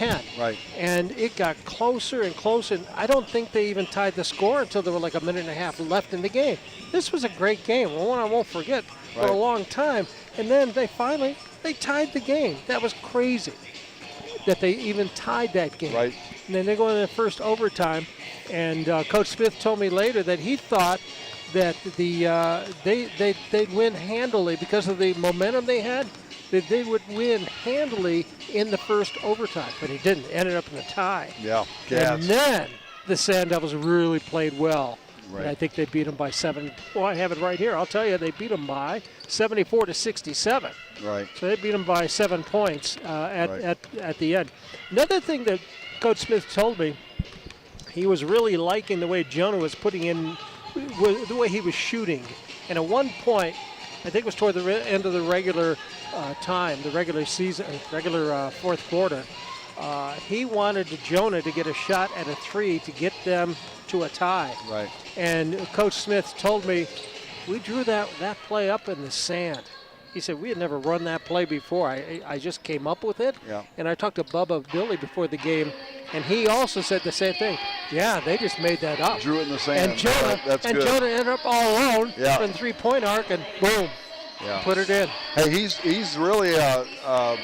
10. Right. And it got closer and closer. And I don't think they even tied the score until there were like a minute and a half left in the game. This was a great game, one I won't forget for a long time. And then they tied the game. That was crazy that they even tied that game. Right. And then they go into the first overtime. And Coach Smith told me later that he thought that they'd win handily because of the momentum they had, that they would win handily in the first overtime, but he didn't. Ended up in a tie. Yeah. And then the Sand Devils really played well. Right. And I think they beat them by 7. Well, I have it right here. I'll tell you, they beat them by 74-67. Right. So they beat them by 7 points at the end. Another thing that Coach Smith told me, he was really liking the way Jonah was putting in, the way he was shooting. And at one point, I think it was toward the end of the regular time, the regular season, regular fourth quarter, he wanted Jonah to get a shot at a 3 to get them to a tie. Right. And Coach Smith told me, we drew that play up in the sand. He said, we had never run that play before. I just came up with it. Yeah. And I talked to Bubba Billy before the game, and he also said the same thing. Yeah, they just made that up. Drew it in the sand. And Jonah, good. Jonah ended up all alone from the three-point arc, and boom, put it in. Hey, he's really, I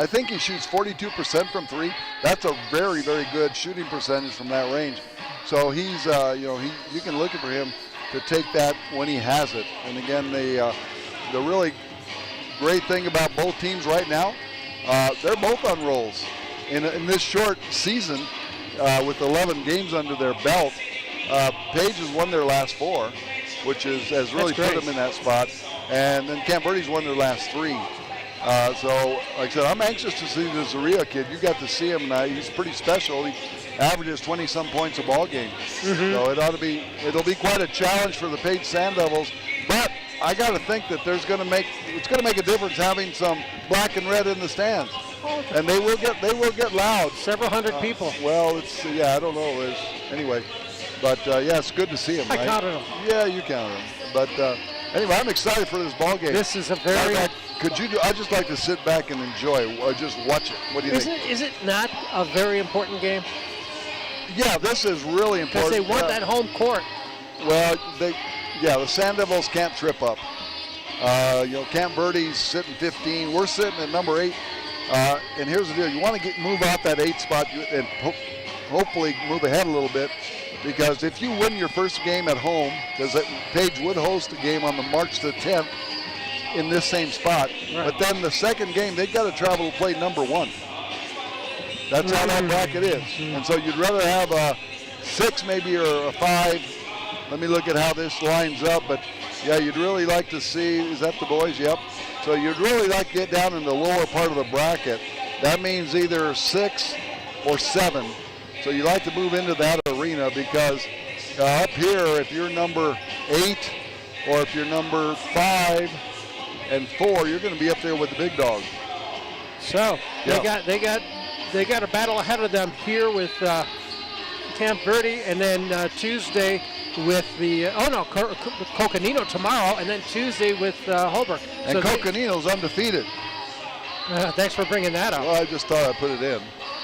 think he shoots 42% from 3. That's a very, very good shooting percentage from that range. So he's, you can look for him to take that when he has it. And again, the really great thing about both teams right now, they're both on rolls. In this short season, with 11 games under their belt, Page has won their last 4, which has really put them in that spot. And then Camp Verde's won their last 3. So, like I said, I'm anxious to see the Zaria kid. You got to see him, and he's pretty special. He averages 20-some points a ball game. Mm-hmm. So it'll be quite a challenge for the Page Sand Devils. But I got to think that it's going to make a difference having some black and red in the stands, and they will get loud. Several hundred people. Well, I don't know. Anyway, but it's good to see them. I right? counted them. Yeah, you counted them. But anyway, I'm excited for this ball game. This is a very. I'd just like to sit back and enjoy, or just watch it. What do you think? Is it not a very important game? Yeah, this is really important. Because they want that home court. Well, the Sand Devils can't trip up. Camp Verde's sitting 15. We're sitting at number 8. And here's the deal: you want to move out that 8 spot and hopefully move ahead a little bit, because if you win your first game at home, because Page would host a game on the March the 10th in this same spot, but then the second game they've got to travel to play number 1. That's how that bracket is. And so you'd rather have a 6 maybe or a 5. Let me look at how this lines up. But yeah, you'd really like to see, is that the boys? Yep. So you'd really like to get down in the lower part of the bracket. That means either 6 or 7. So you like to move into that arena, because up here, if you're number 8 or if you're number 5 and 4, you're going to be up there with the big dog. So they got a battle ahead of them here with Camp Verde, and then Tuesday with the Coconino tomorrow, and then Tuesday with Holbrook. And Coconino's undefeated. Thanks for bringing that up. Well, I just thought I'd put it in.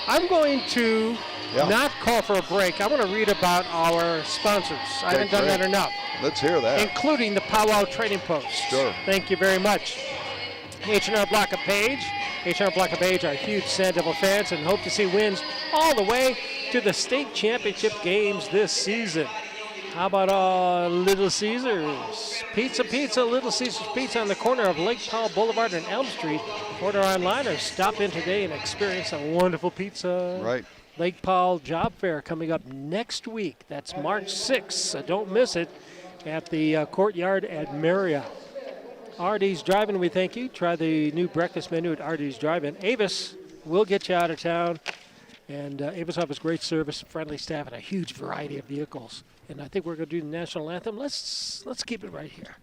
I'm going to not call for a break. I want to read about our sponsors. I haven't done that enough. Let's hear that. Including the Powwow Trading Post. Sure. Thank you very much. H&R Block of Page. H&R Block of Page are huge Sand Devil fans and hope to see wins all the way to the state championship games this season. How about Little Caesars? Pizza, Little Caesars Pizza on the corner of Lake Powell Boulevard and Elm Street. Order online or stop in today and experience a wonderful pizza. Right. Lake Powell Job Fair coming up next week. That's March 6th, so don't miss it, at the Courtyard at Marriott. RD's Drive-In, we thank you. Try the new breakfast menu at RD's Drive-In. Avis will get you out of town. And Avis offers great service, friendly staff, and a huge variety of vehicles. And I think we're going to do the national anthem. Let's keep it right here.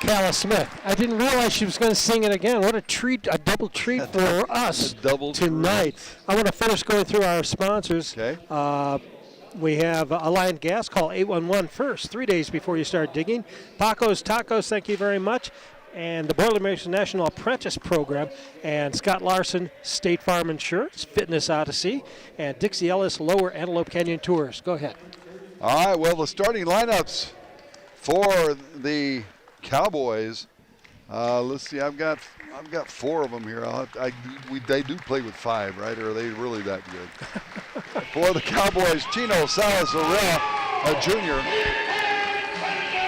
Calla Smith. I didn't realize she was going to sing it again. What a treat, a double treat for us tonight. I want to finish going through our sponsors. Okay. We have Alliant Gas. Call 811 first, 3 days before you start digging. Paco's Tacos, thank you very much. And the Boilermakers National Apprentice Program. And Scott Larson, State Farm Insurance, Fitness Odyssey, and Dixie Ellis, Lower Antelope Canyon Tours. Go ahead. All right, well, the starting lineups for the Cowboys. Let's see, I've got 4 of them here. They do play with 5, right? Or are they really that good? For the Cowboys, Chino Salas Arrela, a junior.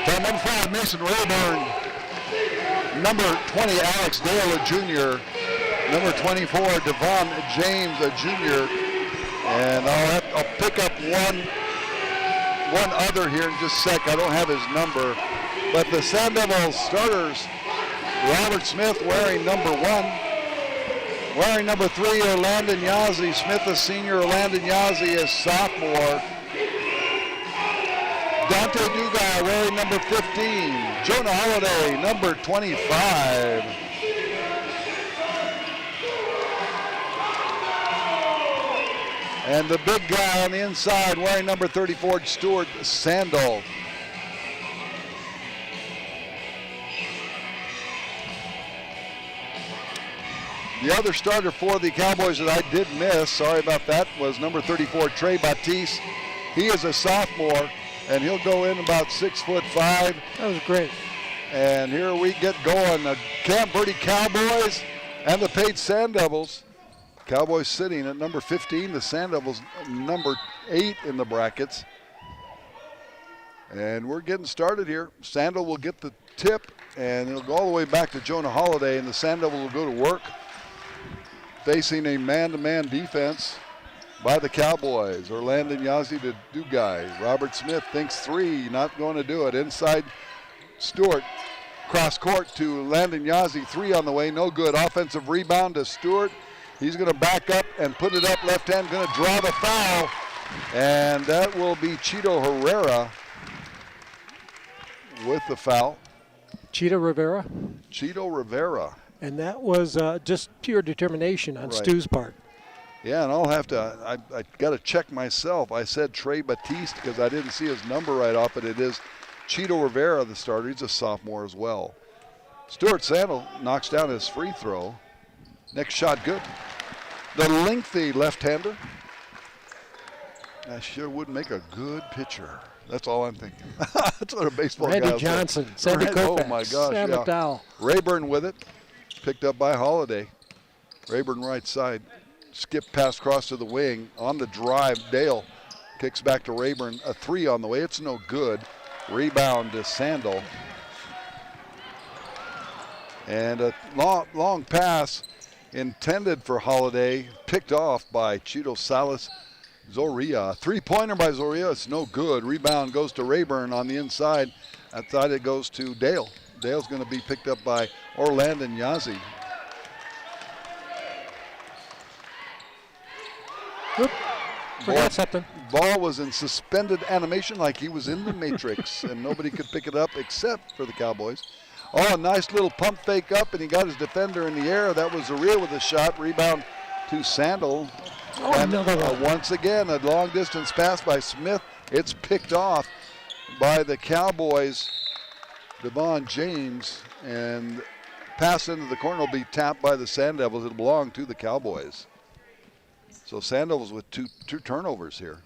From number 5, Mason Rayburn. Number 20, Alex Dale, a junior. Number 24, Devon James, a junior. And I'll pick up one other here in just a sec. I don't have his number. But the Sand Devils starters, Robert Smith wearing number 1. Wearing number 3 are Landon Yazzie. Smith is senior, Landon Yazzie is sophomore. Dante Dugai wearing number 15. Jonah Holiday, number 25. And the big guy on the inside wearing number 34, Stuart Sandel. The other starter for the Cowboys that I did miss, sorry about that, was number 34, Trey Batiste. He is a sophomore, and he'll go in about 6'5". That was great. And here we get going. The Camp Verde Cowboys and the Page Sand Devils. Cowboys sitting at number 15, the Sand Devils number 8 in the brackets. And we're getting started here. Sandel will get the tip, and it'll go all the way back to Jonah Holiday, and the Sand Devils will go to work, facing a man-to-man defense by the Cowboys. Orlando Yazzie to Dugai. Robert Smith thinks 3, not going to do it. Inside Stewart, cross court to Landon Yazzie, 3 on the way, no good. Offensive rebound to Stewart. He's going to back up and put it up, left hand, going to draw the foul, and that will be Cheeto Herrera with the foul. Cheeto Rivera. Cheeto Rivera. And that was just pure determination on Stu's part. Yeah, and I'll have to, I got to check myself. I said Trey Batiste because I didn't see his number right off, but it is Cheeto Rivera, the starter. He's a sophomore as well. Stuart Sandel knocks down his free throw. Next shot good. The lengthy left-hander. That sure would make a good pitcher. That's all I'm thinking. That's what a baseball guy Randy Johnson, Sandy Koufax, oh my gosh, Sam McDowell. Rayburn with it. Picked up by Holiday. Rayburn right side. Skip pass across to the wing. On the drive, Dale kicks back to Rayburn. A 3 on the way. It's no good. Rebound to Sandel. And a long pass intended for Holiday. Picked off by Cheeto Salas Zoria. 3-pointer by Zoria. It's no good. Rebound goes to Rayburn on the inside. Outside it goes to Dale. Dale's going to be picked up by Orlando Yazzie. Oop, forgot something. Ball was in suspended animation like he was in the Matrix, and nobody could pick it up except for the Cowboys. Oh, a nice little pump fake up, and he got his defender in the air. That was Zoria with a shot. Rebound to Sandel. Oh, and no. Once again, a long distance pass by Smith. It's picked off by the Cowboys. Devon James, and pass into the corner will be tapped by the Sand Devils. It'll belong to the Cowboys. So Sand Devils with two turnovers here.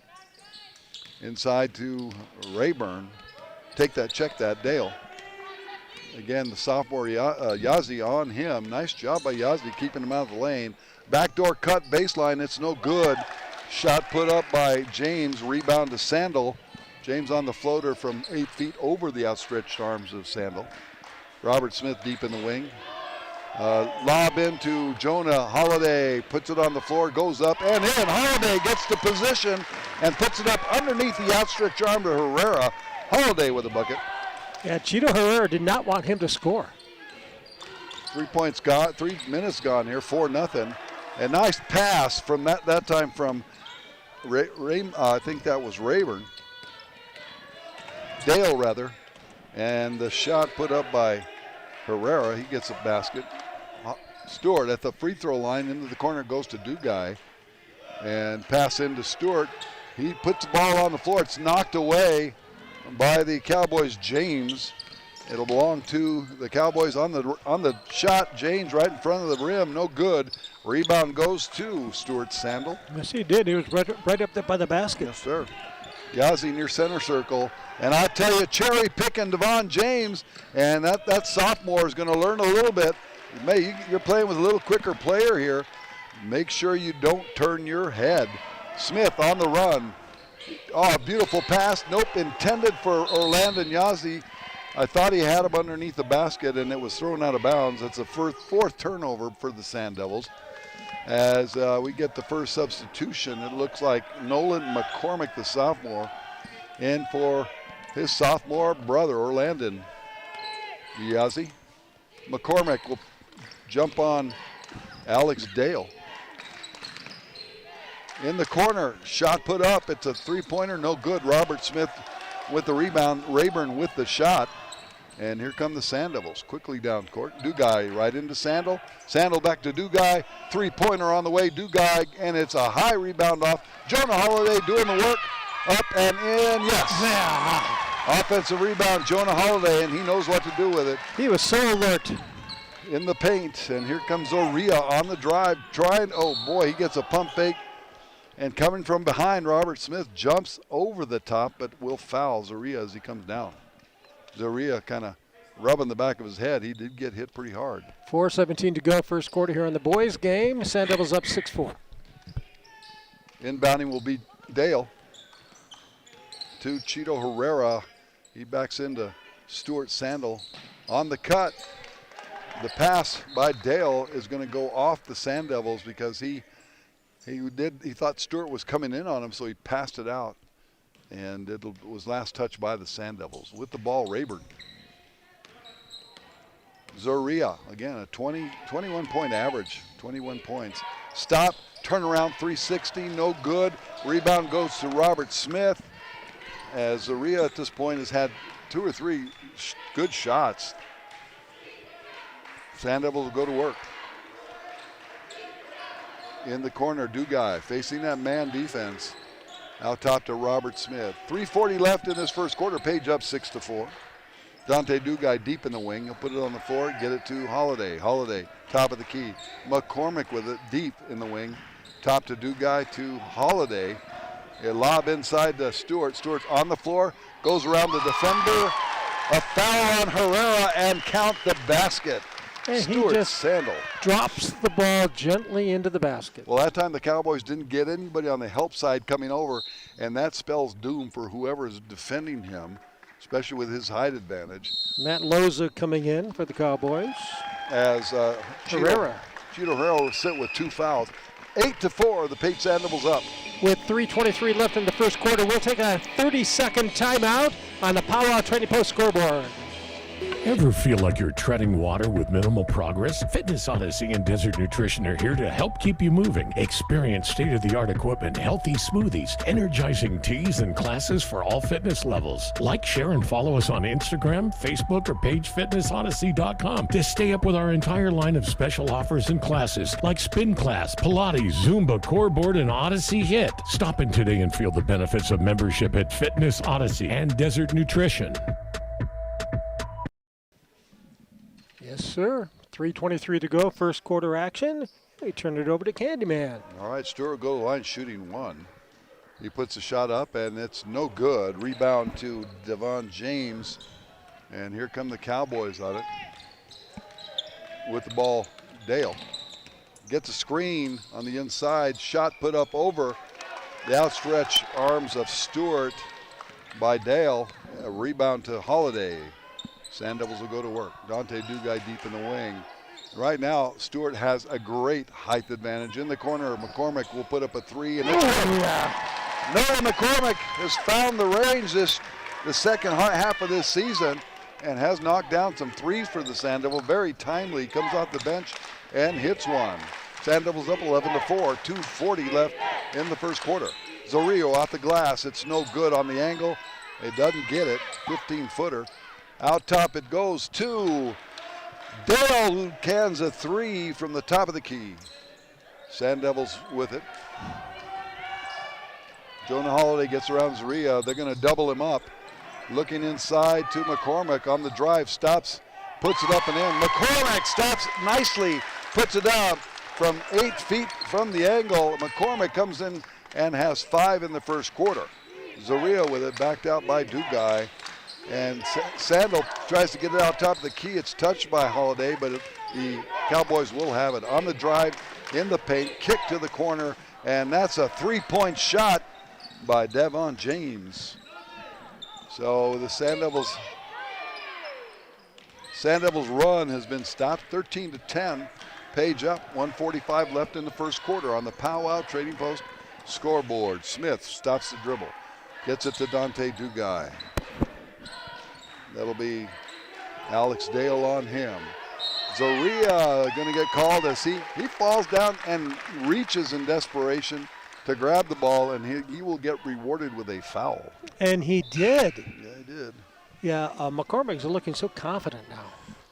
Inside to Rayburn. Check that, Dale. Again, the sophomore Yazzie on him. Nice job by Yazzie keeping him out of the lane. Backdoor cut baseline, it's no good. Shot put up by James, rebound to Sandel. James on the floater from 8 feet over the outstretched arms of Sandel. Robert Smith deep in the wing. Lob into Jonah Holiday, puts it on the floor, goes up and in. Holiday gets the position and puts it up underneath the outstretched arm to Herrera. Holiday with a bucket. Yeah, Cheeto Herrera did not want him to score. 3 points gone, 3 minutes gone here, 4-0. A nice pass from that time from I think that was Rayburn. Dale rather. And the shot put up by Herrera, he gets a basket. Stewart at the free throw line into the corner, goes to Dugai. And pass into Stewart. He puts the ball on the floor. It's knocked away by the Cowboys' James. It'll belong to the Cowboys on the shot. James right in front of the rim, no good. Rebound goes to Stewart Sandel. Yes, he did. He was right up there by the basket. Yes, sir. Yazzie near center circle. And I tell you, cherry picking Devon James, and that sophomore is going to learn a little bit. You're playing with a little quicker player here. Make sure you don't turn your head. Smith on the run. Oh, beautiful pass. Nope, intended for Orlando Yazzie. I thought he had him underneath the basket, and it was thrown out of bounds. That's the fourth turnover for the Sand Devils. As we get the first substitution, it looks like Nolan McCormick, the sophomore, in for his sophomore brother, Orlando Yazzie. McCormick will jump on Alex Dale. In the corner, shot put up. It's a three-pointer, no good. Robert Smith with the rebound. Rayburn with the shot. And here come the Sand Devils, quickly down court. Dugai right into Sandel. Sandel back to Dugai. Three-pointer on the way, Dugai, and it's a high rebound off. Jonah Holiday doing the work. Up and in, yes. Yeah. Offensive rebound, Jonah Holiday, and he knows what to do with it. He was so alert. In the paint, and here comes Oria on the drive. Oh boy, he gets a pump fake. And coming from behind, Robert Smith jumps over the top, but will foul Zaria as he comes down. Zaria kind of rubbing the back of his head. He did get hit pretty hard. 4:17 to go, first quarter here on the boys' game. Sand Devils up 6-4. Inbounding will be Dale to Cheeto Herrera. He backs into Stuart Sandel on the cut. The pass by Dale is going to go off the Sand Devils because he thought Stewart was coming in on him, so he passed it out. And it was last touched by the Sand Devils. With the ball, Rayburn. Zaria, again, a 21-point average, 21 points. Stop, turnaround 360, no good. Rebound goes to Robert Smith. As Zaria at this point has had 2 or 3 good shots. Sand Devils will go to work. In the corner, Dugai facing that man defense. Out top to Robert Smith. 3:40 left in this first quarter. Page up 6-4. Dante Dugai deep in the wing. He'll put it on the floor, get it to Holiday. Holiday, top of the key. McCormick with it deep in the wing. Top to Dugai to Holiday. A lob inside to Stewart. Stewart's on the floor, goes around the defender. A foul on Herrera and count the basket. And Stuart he just Sandel drops the ball gently into the basket. Well, that time the Cowboys didn't get anybody on the help side coming over, and that spells doom for whoever is defending him, especially with his height advantage. Matt Loza coming in for the Cowboys. As Herrera. Cheeto Herrera will sit with 2 fouls. 8-4, the Page Sand Devils up. With 3:23 left in the first quarter, we'll take a 30-second timeout on the Powwow Trading Post scoreboard. Ever feel like you're treading water with minimal progress? Fitness Odyssey and Desert Nutrition are here to help keep you moving. Experience state-of-the-art equipment, healthy smoothies, energizing teas, and classes for all fitness levels. Like, share, and follow us on Instagram, Facebook, or pagefitnessodyssey.com to stay up with our entire line of special offers and classes like spin class, Pilates, Zumba, core board, and Odyssey HIIT. Stop in today and feel the benefits of membership at Fitness Odyssey and Desert Nutrition. Yes, sir. 3:23 to go, first quarter action. We turn it over to Candyman. All right, Stewart go to the line shooting 1. He puts a shot up, and it's no good. Rebound to Devon James. And here come the Cowboys on it. With the ball, Dale. Gets a screen on the inside. Shot put up over the outstretched arms of Stewart by Dale. A rebound to Holiday. Sand Devils will go to work. Dante Dugai deep in the wing. Right now, Stewart has a great height advantage. In the corner, McCormick will put up a 3. And Noah McCormick has found the range the second half of this season and has knocked down some 3s for the Sand Devils. Very timely. Comes off the bench and hits one. Sand Devils up 11-4. 2:40 left in the first quarter. Zorio off the glass. It's no good on the angle. It doesn't get it. 15-footer. Out top it goes to Dale who cans a 3 from the top of the key. Sand Devils with it. Jonah Holiday gets around Zaria. They're going to double him up. Looking inside to McCormick on the drive. Stops, puts it up and in. McCormick stops nicely, puts it down from 8 feet from the angle. McCormick comes in and has 5 in the first quarter. Zaria with it, backed out by Dugai. And Sandal tries to get it out top of the key. It's touched by Holiday, but the Cowboys will have it. On the drive, in the paint, kick to the corner, and that's a 3-point shot by Devon James. So the Sand Devils run has been stopped, 13-10. Page up, 1:45 left in the first quarter on the powwow trading post scoreboard. Smith stops the dribble, gets it to Dante Dugai. That'll be Alex Dale on him. Zaria going to get called as he falls down and reaches in desperation to grab the ball, and he will get rewarded with a foul. And he did. Yeah, he did. Yeah, McCormick's looking so confident now.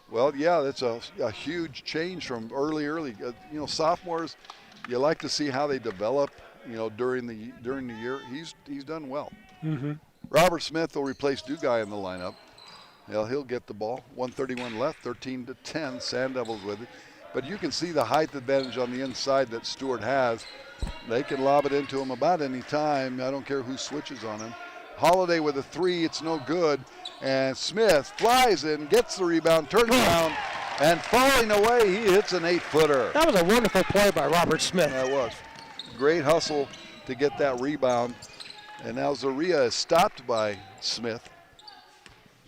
Well, yeah, that's a huge change from early. Sophomores, you like to see how they develop, during the year. He's done well. Mm-hmm. Robert Smith will replace Dugai in the lineup. He'll get the ball. 1:31 left, 13-10. Sand Devils with it. But you can see the height advantage on the inside that Stewart has. They can lob it into him about any time. I don't care who switches on him. Holiday with a 3, it's no good. And Smith flies in, gets the rebound, turns around, and falling away, he hits an 8-footer. That was a wonderful play by Robert Smith. That was. Great hustle to get that rebound. And now Zaria is stopped by Smith.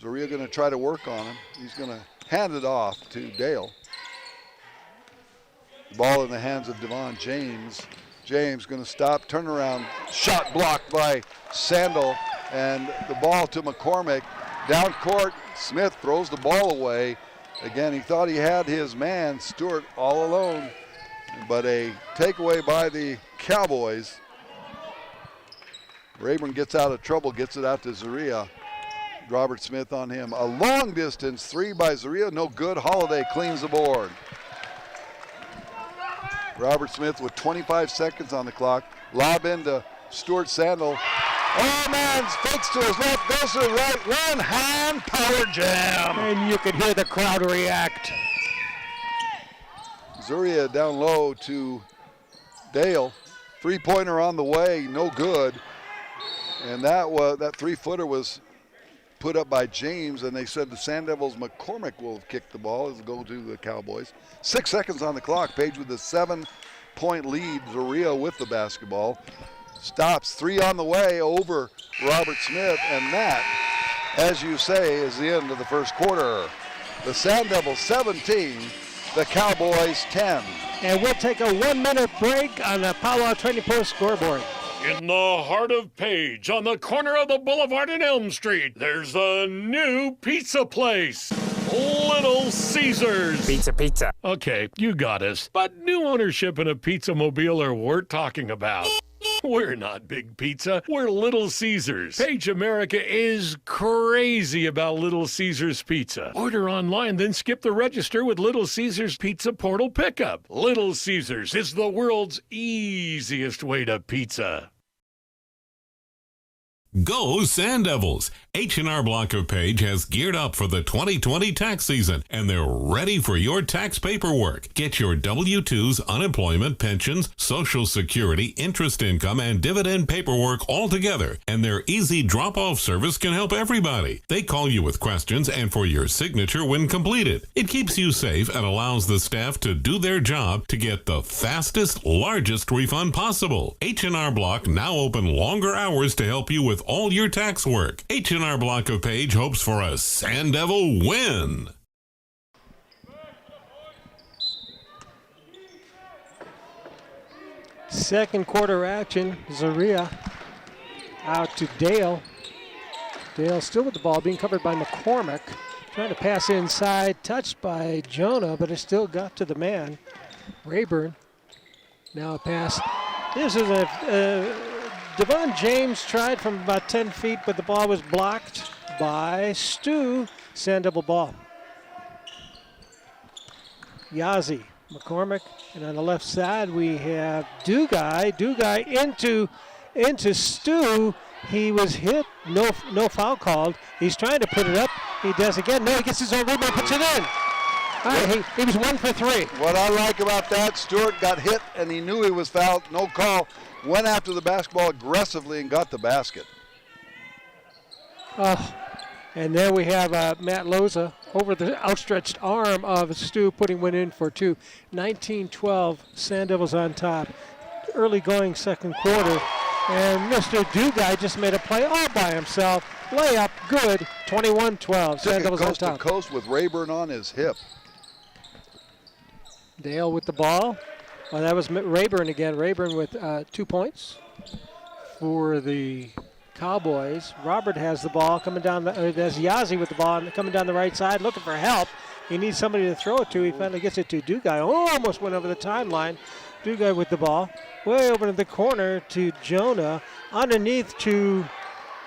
Zaria going to try to work on him. He's going to hand it off to Dale. Ball in the hands of Devon James. James going to stop, turn around, shot blocked by Sandal, and the ball to McCormick. Down court, Smith throws the ball away. Again, he thought he had his man, Stewart, all alone, but a takeaway by the Cowboys. Rayburn gets out of trouble, gets it out to Zaria. Robert Smith on him. A long distance 3 by Zaria, no good. Holiday cleans the board. Robert Smith with 25 seconds on the clock. Lob into Stuart Sandal. Oh, man, fakes to his left, goes to his right. One-hand power jam. And you could hear the crowd react. Zaria down low to Dale. 3-pointer on the way, no good. And that 3-footer was put up by James, and they said the Sand Devils' McCormick will kick the ball as it goes to the Cowboys. 6 seconds on the clock. Page with a 7-point lead. Zaria with the basketball. Stops, 3 on the way over Robert Smith, and that, as you say, is the end of the first quarter. The Sand Devils 17, the Cowboys 10. And we'll take a 1-minute break on the Powwow Trading Post scoreboard. In the heart of Page, on the corner of the Boulevard and Elm Street, there's a new pizza place. Little Caesars. Pizza. Okay, you got us. But new ownership in a pizza mobile are worth talking about. We're not Big Pizza. We're Little Caesars. Page America is crazy about Little Caesars Pizza. Order online, then skip the register with Little Caesars Pizza Portal Pickup. Little Caesars is the world's easiest way to pizza. Go Sand Devils! H&R Block of Page has geared up for the 2020 tax season, and they're ready for your tax paperwork. Get your W-2s, unemployment, pensions, Social Security, interest income, and dividend paperwork all together, and their easy drop-off service can help everybody. They call you with questions and for your signature when completed. It keeps you safe and allows the staff to do their job to get the fastest, largest refund possible. H&R Block now open longer hours to help you with all your tax work. H&R Block of Page hopes for a Sand Devil win. Second quarter action. Zaria out to Dale. Dale still with the ball, being covered by McCormick. Trying to pass inside, touched by Jonah, but it still got to the man. Rayburn. Now a pass. This is Devon James tried from about 10 feet, but the ball was blocked by Stu. Sand Devil ball. Yazzie, McCormick, and on the left side we have Dugai into Stu. He was hit, no foul called. He's trying to put it up. He does again. No, he gets his own rebound, puts it in. All right, he was 1 for 3. What I like about that, Stewart got hit and he knew he was fouled, no call. Went after the basketball aggressively and got the basket. Oh, and there we have Matt Loza over the outstretched arm of Stu, putting one in for 2. 19-12, Sand Devils on top. Early going second quarter. And Mr. Dugai just made a play all by himself. Layup, good, 21-12. Sand Devils on top. Coast to coast with Rayburn on his hip. Dale with the ball. Well, that was Rayburn again. Rayburn with 2 points for the Cowboys. Robert has the ball coming down. There's Yazzie with the ball coming down the right side, looking for help. He needs somebody to throw it to. He finally gets it to Dugai. Oh, almost went over the timeline. Dugai with the ball. Way over to the corner to Jonah. Underneath to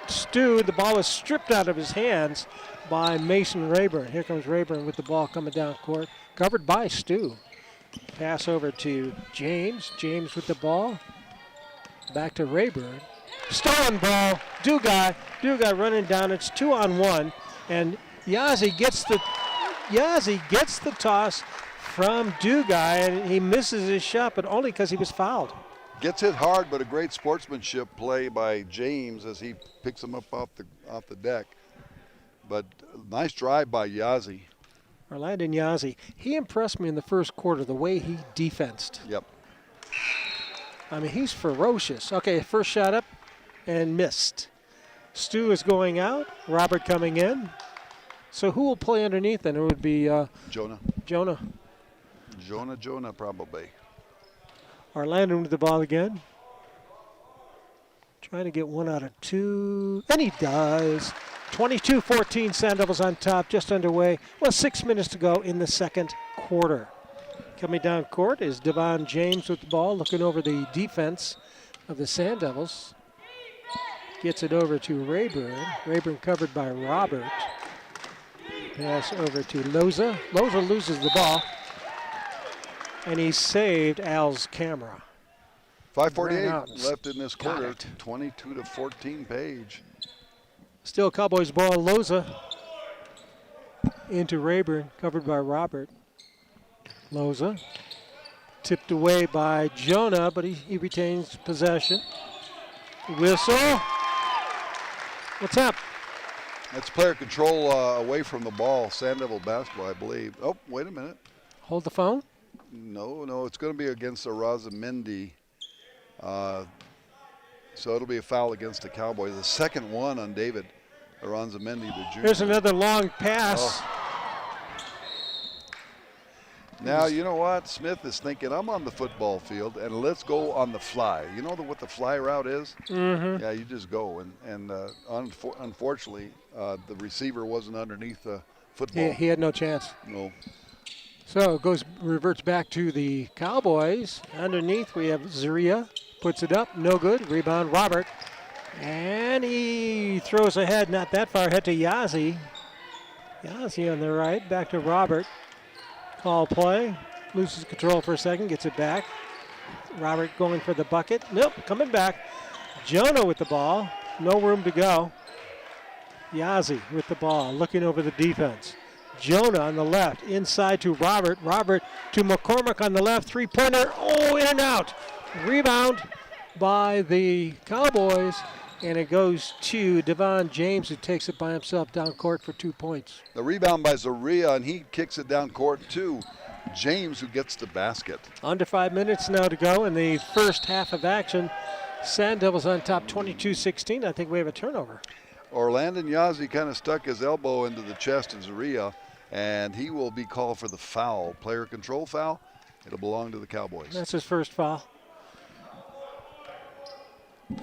Stu. The ball was stripped out of his hands by Mason Rayburn. Here comes Rayburn with the ball coming down court. Covered by Stu. Pass over to James. James with the ball. Back to Rayburn. Stolen ball. Dugai running down. It's 2-on-1. And Yazzie gets the toss from Dugai, and he misses his shot, but only because he was fouled. Gets hit hard, but a great sportsmanship play by James as he picks him up off the deck. But nice drive by Yazzie. Orlando Yazzie. He impressed me in the first quarter, the way he defensed. Yep. I mean, he's ferocious. Okay, first shot up and missed. Stu is going out. Robert coming in. So who will play underneath then? It would be Jonah. Jonah probably. Orlando with the ball again. Trying to get 1 out of 2. And he does. 22-14, Sand Devils on top, just underway. Well, 6 minutes to go in the second quarter. Coming down court is Devon James with the ball, looking over the defense of the Sand Devils. Gets it over to Rayburn. Rayburn covered by Robert. Pass over to Loza. Loza loses the ball. And he saved Al's camera. 5:48 left in this quarter. 22-14 Page. Still Cowboys ball. Loza into Rayburn, covered by Robert. Loza tipped away by Jonah, but he retains possession. Whistle. What's up? That's player control away from the ball. Sand Devil basketball, I believe. Oh, wait a minute. Hold the phone. No, it's going to be against Arazamendi. So it'll be a foul against the Cowboys. The second one on David Arazamendi, the junior. There's another long pass. Oh. Now, you know what? Smith is thinking, I'm on the football field, and let's go on the fly. You know what the fly route is? Mm-hmm. Yeah, you just go. And unfortunately, the receiver wasn't underneath the football. He had no chance. No. So it reverts back to the Cowboys. Underneath, we have Zaria. Puts it up. No good. Rebound, Robert. And he throws ahead, not that far ahead to Yazzie. Yazzie on the right. Back to Robert. Call play. Loses control for a second. Gets it back. Robert going for the bucket. Nope. Coming back. Jonah with the ball. No room to go. Yazzie with the ball. Looking over the defense. Jonah on the left. Inside to Robert. Robert to McCormick on the left. Three-pointer. Oh, in and out. Rebound by the Cowboys. And it goes to Devon James, who takes it by himself down court for 2 points. The rebound by Zaria, and he kicks it down court to James, who gets the basket. Under 5 minutes now to go in the first half of action. Sand Devils on top 22-16. I think we have a turnover. Orlando Yazzie kind of stuck his elbow into the chest of Zaria, and he will be called for the foul. Player control foul. It'll belong to the Cowboys. That's his first foul.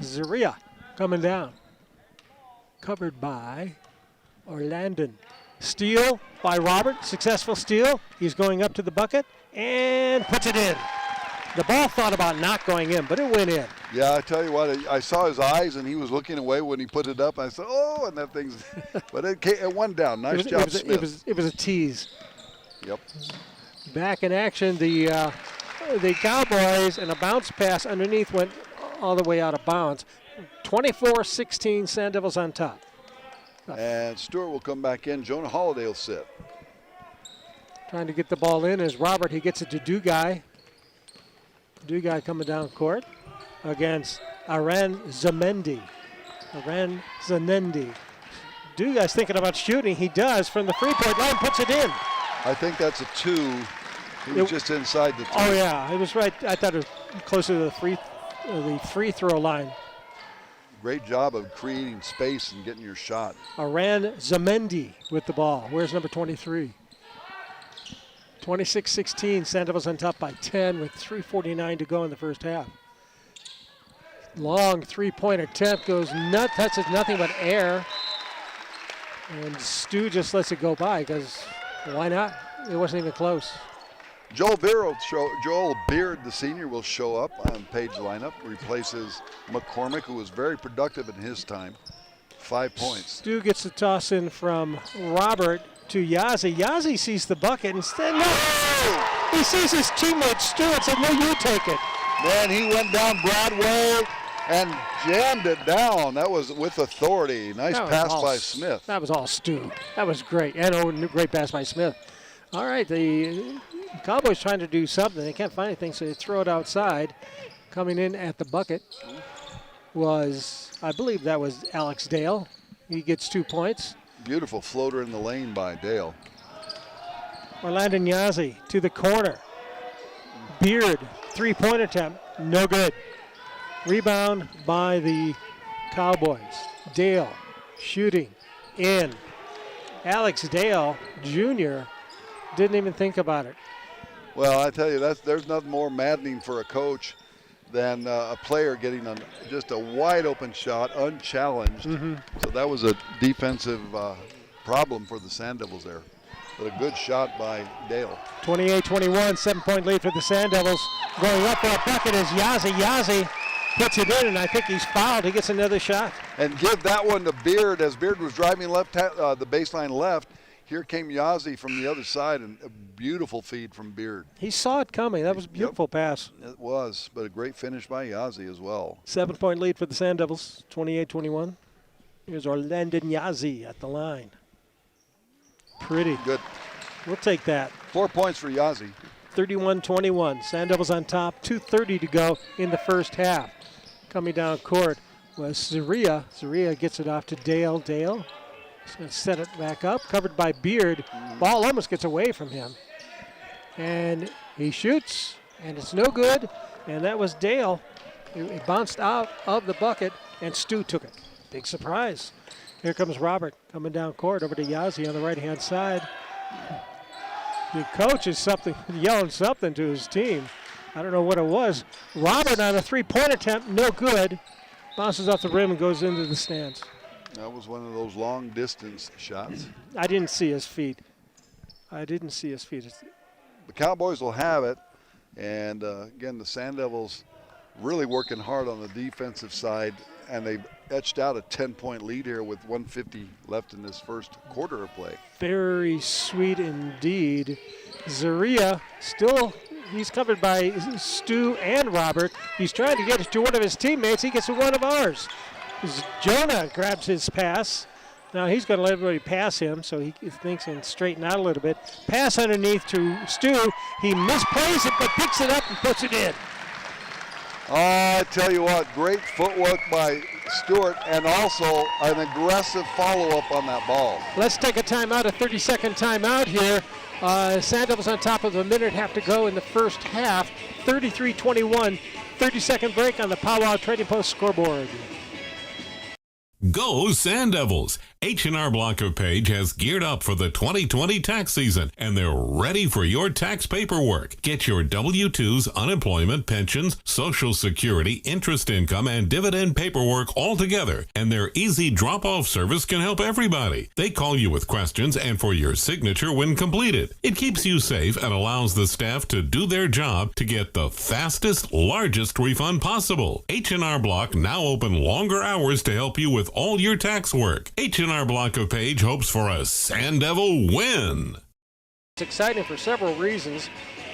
Zaria coming down. Covered by Orlando. Steal by Robert. Successful steal. He's going up to the bucket and puts it in. The ball thought about not going in, but it went in. Yeah, I tell you what, I saw his eyes, and he was looking away when he put it up. I said, oh, and that thing's – but it went down. Nice job, Smith. It was a tease. Yep. Back in action, the Cowboys, and a bounce pass underneath went all the way out of bounds. 24-16, Sand Devils on top. And Stewart will come back in. Jonah Holiday will sit. Trying to get the ball in is Robert. He gets it to Dugai. Dugai coming down court against Aran Zamendi. Dugai's thinking about shooting. He does from the free-point line, puts it in. I think that's a 2. He was just inside the 2. Oh, yeah, it was right. I thought it was closer to the free throw line. Great job of creating space and getting your shot. Aran Zamendi with the ball. Where's number 23? 26-16, Sand Devils on top by 10 with 3:49 to go in the first half. Long three-point attempt goes nuts, touches nothing but air. And Stu just lets it go by because why not? It wasn't even close. Joel Beard, the senior, will show up on Page lineup, replaces McCormick, who was very productive in his time. 5 points. Stu gets the toss in from Robert to Yazzie. Yazzie sees the bucket and said, no! He sees his teammate Stu and said, no, you take it. Man, he went down Broadway and jammed it down. That was with authority. Nice pass by Smith. That was all Stu. That was great. And great pass by Smith. All right, the Cowboys trying to do something. They can't find anything, so they throw it outside. Coming in at the bucket was, I believe that was Alex Dale. He gets 2 points. Beautiful floater in the lane by Dale. Orlando Yazzie to the corner. Beard, three-point attempt, no good. Rebound by the Cowboys. Dale shooting in. Alex Dale Jr. didn't even think about it. Well, I tell you, there's nothing more maddening for a coach than a player getting just a wide open shot, unchallenged. So that was a defensive problem for the Sand Devils there. But a good shot by Dale. 28-21, 7-point lead for the Sand Devils. Going up for a bucket is Yazzie. Yazzie puts it in, and I think he's fouled. He gets another shot. And give that one to Beard as Beard was driving left, the baseline left. Here came Yazzie from the other side, and a beautiful feed from Beard. He saw it coming. That was a beautiful pass. It was, but a great finish by Yazzie as well. 7-point lead for the Sand Devils, 28-21. Here's Orlando Yazzie at the line. Pretty. Good. We'll take that. 4 points for Yazzie. 31-21. Sand Devils on top. 2:30 to go in the first half. Coming down court was Zaria. Zaria gets it off to Dale. Dale is going to set it back up. Covered by Beard. Ball almost gets away from him. And he shoots, and it's no good. And that was Dale. It bounced out of the bucket, and Stu took it. Big surprise. Here comes Robert coming down court over to Yazzie on the right-hand side. The coach is yelling something to his team. I don't know what it was. Robert on a three-point attempt, no good. Bounces off the rim and goes into the stands. That was one of those long-distance shots. I didn't see his feet. The Cowboys will have it. And, again, the Sand Devils really working hard on the defensive side, and they've etched out a 10-point lead here with 1:50 left in this first quarter of play. Very sweet indeed. Zaria he's covered by Stu and Robert. He's trying to get it to one of his teammates. He gets to one of ours. Jonah grabs his pass. Now he's going to let everybody pass him, so he thinks he can straighten out a little bit. Pass underneath to Stu. He misplays it, but picks it up and puts it in. Oh, I tell you what, great footwork by Stewart, and also an aggressive follow-up on that ball. Let's take a timeout, a 30-second timeout here. Sand Devils on top of a minute and a half to go in the first half. 33-21, 30-second break on the Powwow Trading Post scoreboard. Go Sand Devils! H&R Block of Page has geared up for the 2020 tax season, and they're ready for your tax paperwork. Get your W-2s, unemployment, pensions, Social Security, interest income, and dividend paperwork all together, and their easy drop-off service can help everybody. They call you with questions and for your signature when completed. It keeps you safe and allows the staff to do their job to get the fastest, largest refund possible. H&R Block now open longer hours to help you with all your tax work. H&R Block of Page hopes for a Sand Devil win. It's exciting for several reasons.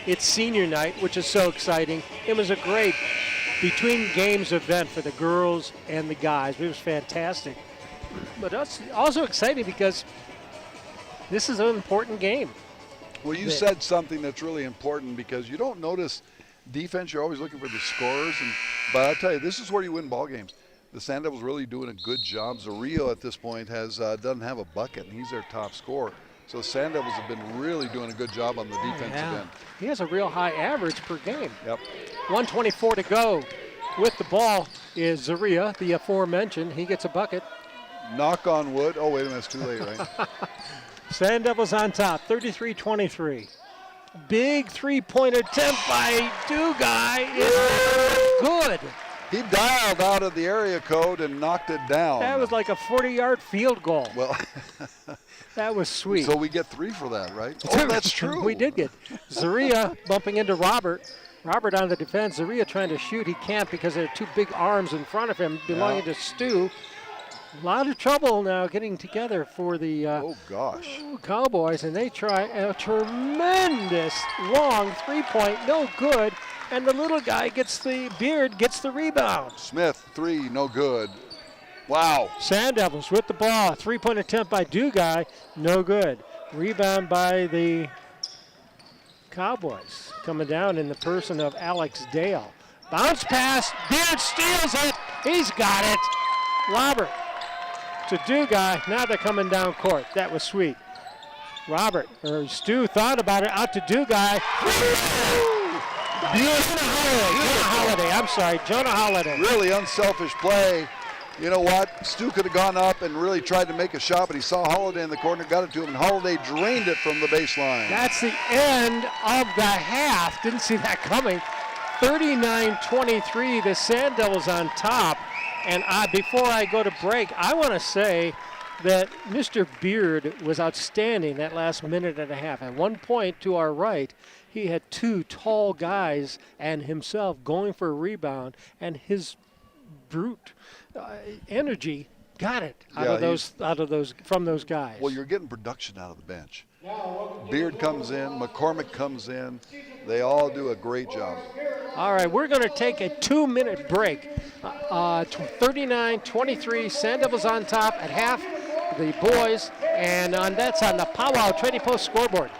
It's senior night, which is so exciting. It was a great between games event for the girls and the guys. It was fantastic. But it's also exciting because this is an important game. Well, you said something that's really important because you don't notice defense. You're always looking for the scorers. But I tell you, this is where you win ball games. The Sand Devils really doing a good job. Zario at this point doesn't have a bucket, and he's their top scorer. So the Sand Devils have been really doing a good job on the defensive end. He has a real high average per game. Yep. 1:24 to go. With the ball is Zaria, the aforementioned. He gets a bucket. Knock on wood. Oh, wait a minute, it's too late, right? Sand Devils on top, 33-23. Big three-point attempt by Dugai is good. He dialed out of the area code and knocked it down. That was like a 40-yard field goal. Well, that was sweet. So we get 3 for that, right? Oh, that's true. We did get Zaria bumping into Robert. Robert on the defense. Zaria trying to shoot. He can't because there are 2 big arms in front of him belonging to Stu. A lot of trouble now getting together for the Cowboys, and they try a tremendous long three-point, no good, and the little guy Beard gets the rebound. Smith, 3, no good. Wow. Sand Devils with the ball. Three-point attempt by Dugai, no good. Rebound by the Cowboys, coming down in the person of Alex Dale. Bounce pass, Beard steals it. He's got it. Robert to Dugai. Now they're coming down court. That was sweet. Stu thought about it. Out to Dugai. Jonah Holiday. Really unselfish play. You know what? Stu could have gone up and really tried to make a shot, but he saw Holiday in the corner, got it to him, and Holiday drained it from the baseline. That's the end of the half. Didn't see that coming. 39-23, the Sand Devils on top. And before I go to break, I want to say that Mr. Beard was outstanding that last minute and a half. At one point to our right, he had 2 tall guys and himself going for a rebound, and his brute energy got it from those guys. Well, you're getting production out of the bench. Beard comes in, McCormick comes in. They all do a great job. All right, we're going to take a 2-minute break. 39-23, Sand Devils on top at half, the boys, and that's on the Powwow Trading Post scoreboard.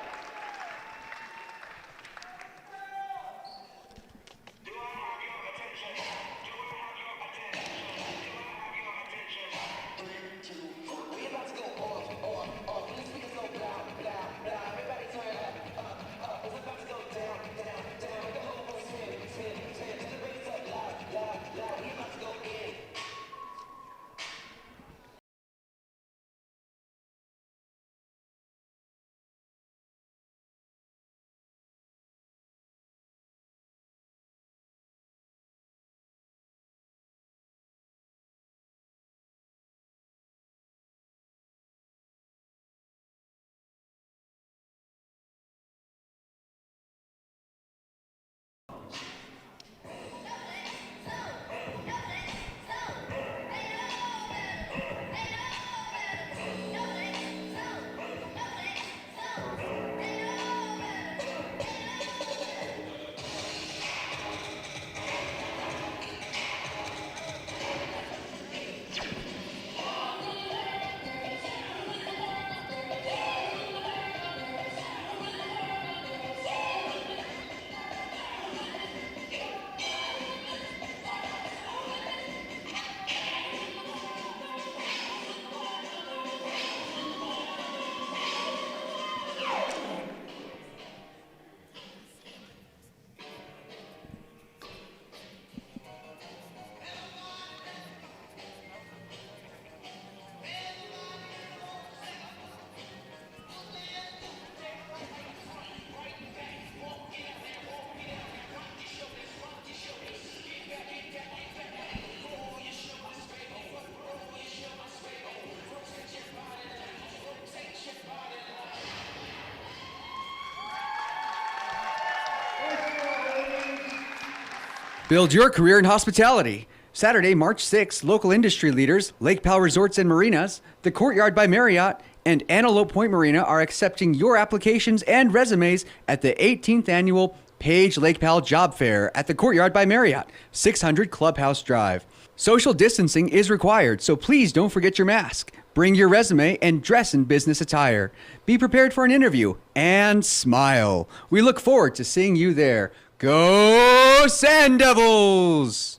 Build your career in hospitality. Saturday, March 6th, local industry leaders, Lake Powell Resorts and Marinas, the Courtyard by Marriott, and Antelope Point Marina are accepting your applications and resumes at the 18th Annual Page Lake Powell Job Fair at the Courtyard by Marriott, 600 Clubhouse Drive. Social distancing is required, so please don't forget your mask. Bring your resume and dress in business attire. Be prepared for an interview and smile. We look forward to seeing you there. Go Sand Devils!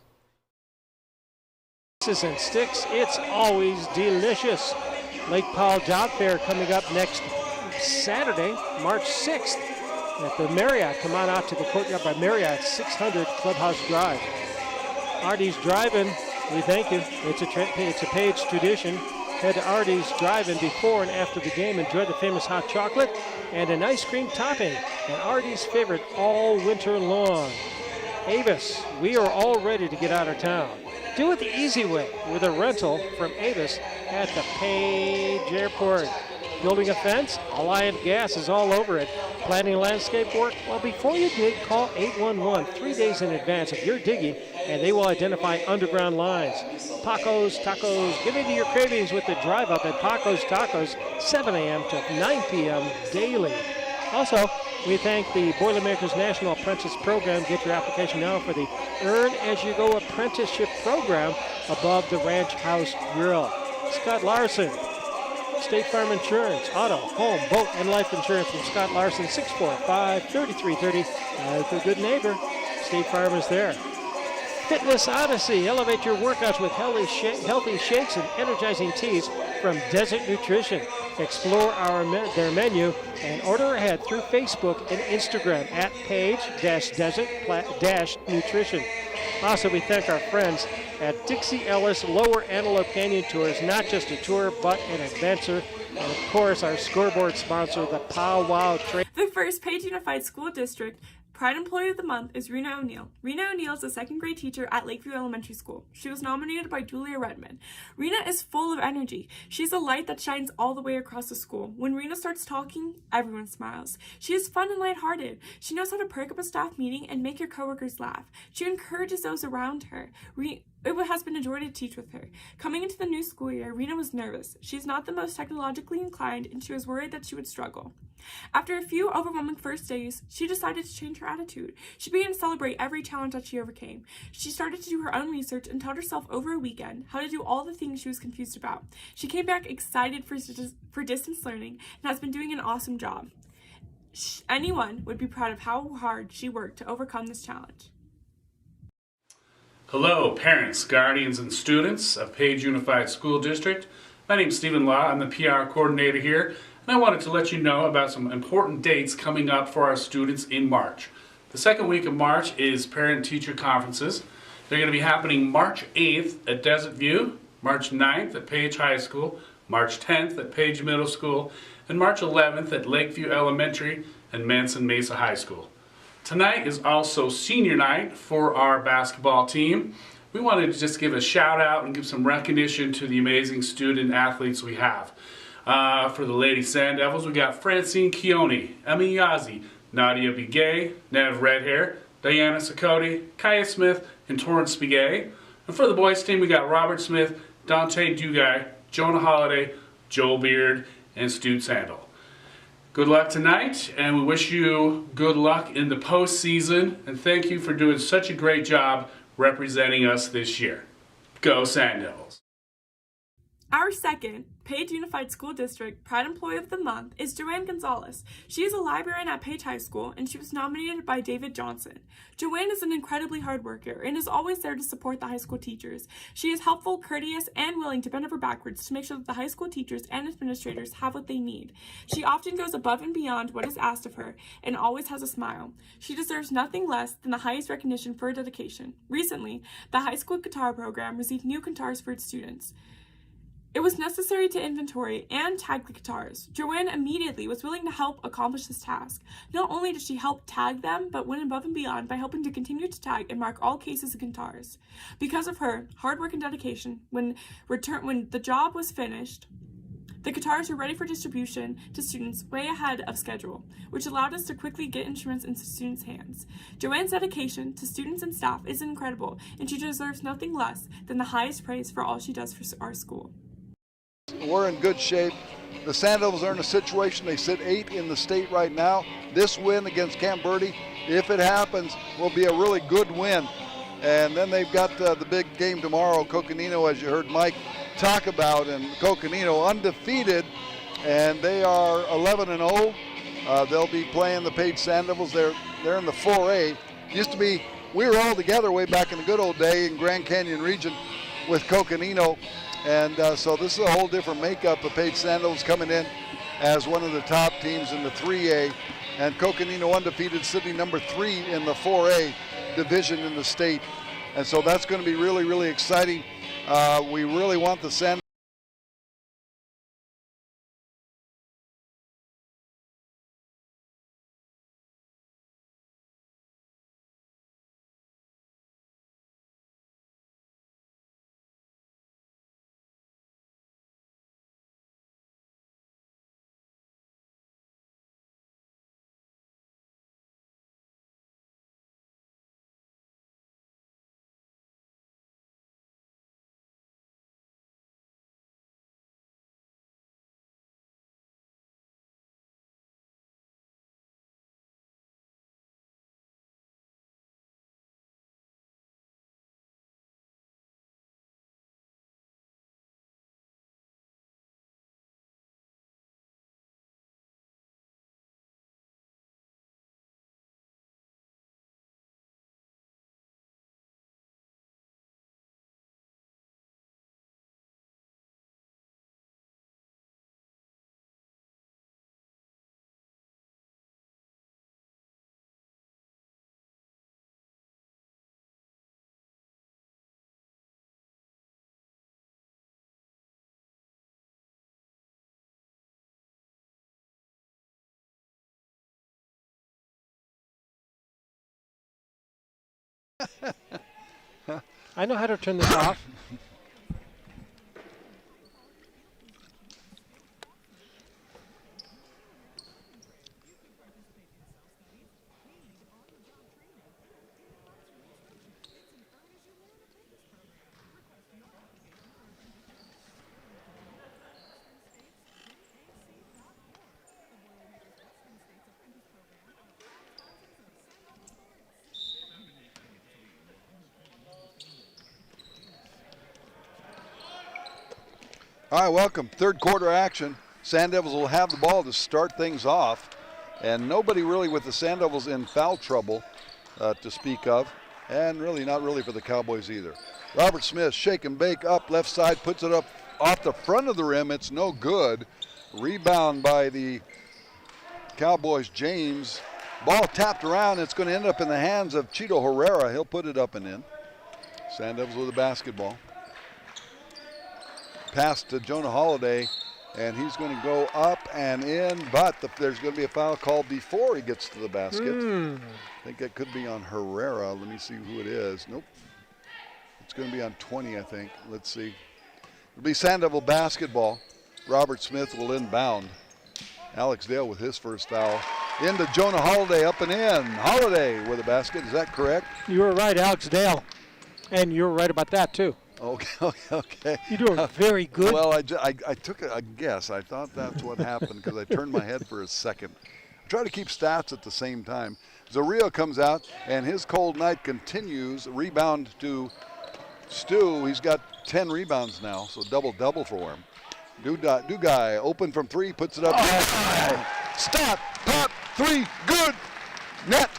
And sticks, it's always delicious. Lake Powell Job Fair coming up next Saturday, March 6th at the Marriott. Come on out to the Courtyard by Marriott, 600 Clubhouse Drive. Artie's Drive-In, we thank you. It's a Page tradition. Head to Artie's Drive-In before and after the game. Enjoy the famous hot chocolate and an ice cream topping. And Artie's favorite all winter long. Avis, we are all ready to get out of town. Do it the easy way with a rental from Avis at the Page Airport. Building a fence? Alliant Gas is all over it. Planning landscape work? Well, before you dig, call 811 3 days in advance of your digging, and they will identify underground lines. Paco's Tacos, give into your cravings with the drive-up at Paco's Tacos, 7 a.m. to 9 p.m. daily. Also, we thank the Boilermakers National Apprentice Program. Get your application now for the Earn As You Go Apprenticeship Program above the Ranch House Grill. Scott Larson, State Farm Insurance, auto, home, boat, and life insurance from Scott Larson, 645-3330. Like a good neighbor, State Farm is there. Fitness Odyssey, elevate your workouts with healthy shakes and energizing teas from Desert Nutrition. Explore their menu and order ahead through Facebook and Instagram at page-desert-nutrition. Also, we thank our friends at Dixie Ellis Lower Antelope Canyon Tours, not just a tour, but an adventure. And of course, our scoreboard sponsor, the Pow Wow Trade. The first Page Unified School District Pride Employee of the Month is Rena O'Neill. Rena O'Neill is a second grade teacher at Lakeview Elementary School. She was nominated by Julia Redmond. Rena is full of energy. She's a light that shines all the way across the school. When Rena starts talking, everyone smiles. She is fun and lighthearted. She knows how to perk up a staff meeting and make your coworkers laugh. She encourages those around her. It has been a joy to teach with her. Coming into the new school year, Rena was nervous. She's not the most technologically inclined, and she was worried that she would struggle. After a few overwhelming first days, she decided to change her attitude. She began to celebrate every challenge that she overcame. She started to do her own research and taught herself over a weekend how to do all the things she was confused about. She came back excited for distance learning and has been doing an awesome job. Anyone would be proud of how hard she worked to overcome this challenge. Hello, parents, guardians, and students of Page Unified School District. My name is Stephen Law. I'm the PR coordinator here, and I wanted to let you know about some important dates coming up for our students in March. The second week of March is parent-teacher conferences. They're going to be happening March 8th at Desert View, March 9th at Page High School, March 10th at Page Middle School, and March 11th at Lakeview Elementary and Manson Mesa High School. Tonight is also senior night for our basketball team. We wanted to just give a shout out and give some recognition to the amazing student athletes we have. For the Lady Sand Devils, we got Francine Keone, Emmy Yazzie, Nadia Bigay, Nev Redhair, Diana Sakote, Kaya Smith, and Torrance Bigay. And for the boys team, we got Robert Smith, Dante Dugay, Jonah Holiday, Joel Beard, and Stu Sandel. Good luck tonight, and we wish you good luck in the postseason, and thank you for doing such a great job representing us this year. Go Sand Devils! Our second Page Unified School District Pride Employee of the Month is Joanne Gonzalez. She is a librarian at Page High School, and she was nominated by David Johnson. Joanne is an incredibly hard worker and is always there to support the high school teachers. She is helpful, courteous, and willing to bend over backwards to make sure that the high school teachers and administrators have what they need. She often goes above and beyond what is asked of her and always has a smile. She deserves nothing less than the highest recognition for her dedication. Recently, the high school guitar program received new guitars for its students. It was necessary to inventory and tag the guitars. Joanne immediately was willing to help accomplish this task. Not only did she help tag them, but went above and beyond by helping to continue to tag and mark all cases of guitars. Because of her hard work and dedication, when the job was finished, the guitars were ready for distribution to students way ahead of schedule, which allowed us to quickly get instruments into students' hands. Joanne's dedication to students and staff is incredible, and she deserves nothing less than the highest praise for all she does for our school. We're in good shape. the Sand Devils are in a situation, they sit 8 in the state right now. This win against Camp Verde, if it happens, will be a really good win. And then they've got the big game tomorrow, Coconino, as you heard Mike talk about, and Coconino undefeated, and they are 11-0. They'll be playing the Page Sand Devils. They're in the 4A. Used to be, we were all together way back in the good old day in Grand Canyon region with Coconino, and so this is a whole different makeup. The Page Sand Devils coming in as one of the top teams in the 3A, and Coconino undefeated, sitting number 3 in the 4A division in the state. And so that's going to be really, really exciting. We really want the Sand I know how to turn this off. All right, welcome. Third quarter action. Sand Devils will have the ball to start things off. And nobody really with the Sand Devils in foul trouble to speak of. And really not really for the Cowboys either. Robert Smith, shake and bake up left side, puts it up off the front of the rim. It's no good. Rebound by the Cowboys, James. Ball tapped around. It's going to end up in the hands of Chito Herrera. He'll put it up and in. Sand Devils with the basketball. Pass to Jonah Holiday, and he's going to go up and in, but there's going to be a foul called before he gets to the basket. I think it could be on Herrera. Let me see who it is. Nope. It's going to be on 20, I think. Let's see. It'll be Sand Devil basketball. Robert Smith will inbound. Alex Dale with his first foul. Into Jonah Holiday, up and in. Holiday with a basket. Is that correct? You were right, Alex Dale. And you were right about that, too. Okay. You're doing very good. Well, I took a guess. I thought that's what happened because I turned my head for a second. I try to keep stats at the same time. Zario comes out, and his cold night continues. Rebound to Stu. He's got 10 rebounds now, so double-double for him. Dugai open from 3, puts it up. Stop, pop, 3, good, net.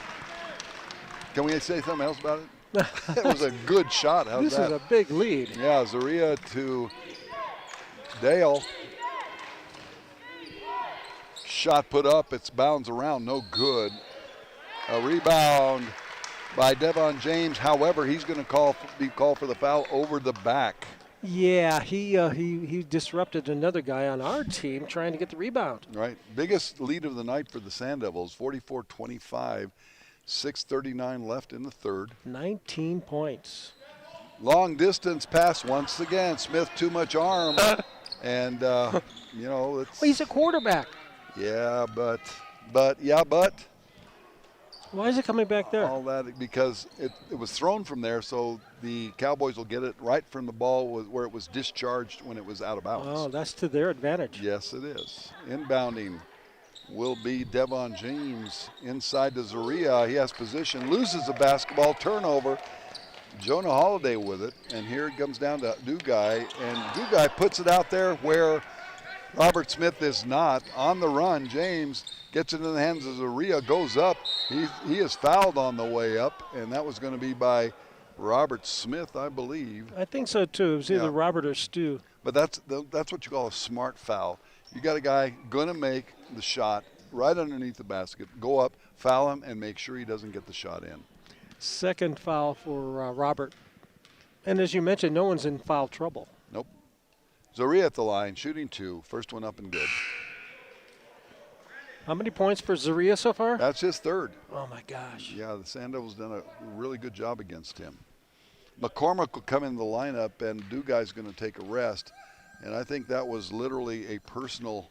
Can we say something else about it? It was a good shot. How's this that? is a big lead. Yeah, Zaria to Dale. Shot put up. It's bounds around. No good. A rebound by Devon James. However, he's going to be called for the foul over the back. Yeah, he disrupted another guy on our team trying to get the rebound. Right. Biggest lead of the night for the Sand Devils, 44-25. 6:39 left in the third. 19 points. Long distance pass once again. Smith too much arm. And, you know, it's. Well, he's a quarterback. Yeah, but. Why is it coming back there? All that because it was thrown from there, so the Cowboys will get it right from the ball where it was discharged when it was out of bounds. Oh, that's to their advantage. Yes, it is. Inbounding will be Devon James inside to Zaria. He has position, loses the basketball, turnover. Jonah Holiday with it, and here it comes down to Dugai, and Dugai puts it out there where Robert Smith is not. On the run, James gets it in the hands of Zaria, goes up. He is fouled on the way up, and that was going to be by Robert Smith, I believe. I think so too. It was either Robert or Stu. But that's what you call a smart foul. You got a guy going to make the shot right underneath the basket, go up, foul him, and make sure he doesn't get the shot in. Second foul for Robert. And as you mentioned, no one's in foul trouble. Nope. Zaria at the line, shooting 2. First one up and good. How many points for Zaria so far? That's his third. Oh, my gosh. Yeah, the Sand Devils done a really good job against him. McCormick will come in the lineup, and Dugai's going to take a rest. And I think that was literally a personal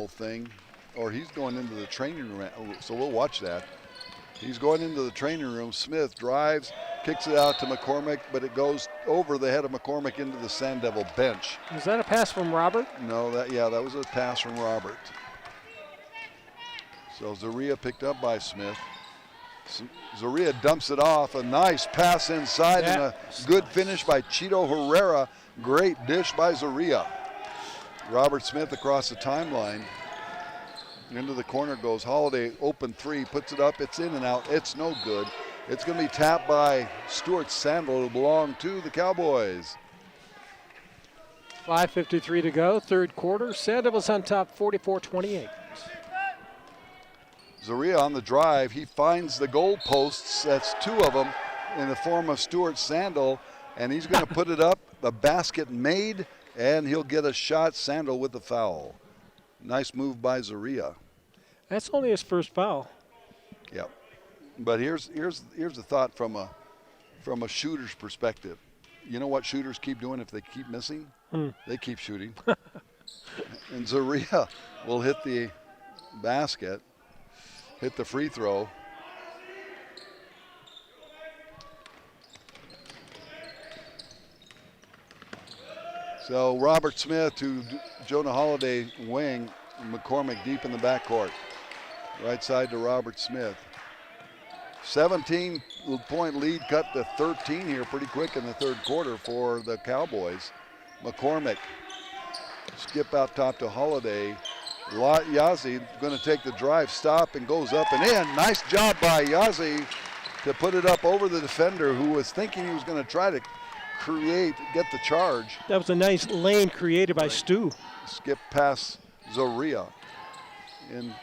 thing, or he's going into the training room. So we'll watch that. He's going into the training room. Smith drives, kicks it out to McCormick, but it goes over the head of McCormick into the Sand Devil bench. Is that a pass from Robert? No, that was a pass from Robert. So Zaria picked up by Smith. Zaria dumps it off. A nice pass inside and a good finish by Chito Herrera. Great dish by Zaria. Robert Smith across the timeline. Into the corner goes Holiday, open 3, puts it up, it's in and out, it's no good. It's going to be tapped by Stuart Sandel, who belonged to the Cowboys. 5:53 to go, third quarter. Sand Devils on top, 44-28. Zaria on the drive, he finds the goal posts, that's 2 of them, in the form of Stuart Sandel, and he's going to put it up, a basket made, and he'll get a shot. Sandel with the foul. Nice move by Zaria. That's only his first foul. Yep. But here's the thought from a shooter's perspective. You know what shooters keep doing if they keep missing? They keep shooting. And Zaria will hit the basket, hit the free throw. So Robert Smith to Jonah Holiday wing, McCormick deep in the backcourt. Right side to Robert Smith. 17-point lead cut to 13 here pretty quick in the third quarter for the Cowboys. McCormick skip out top to Holiday. Yazzie going to take the drive, stop, and goes up and in. Nice job by Yazzie to put it up over the defender who was thinking he was going to try to get the charge. That was a nice lane created by Stu. Skip past Zaria. And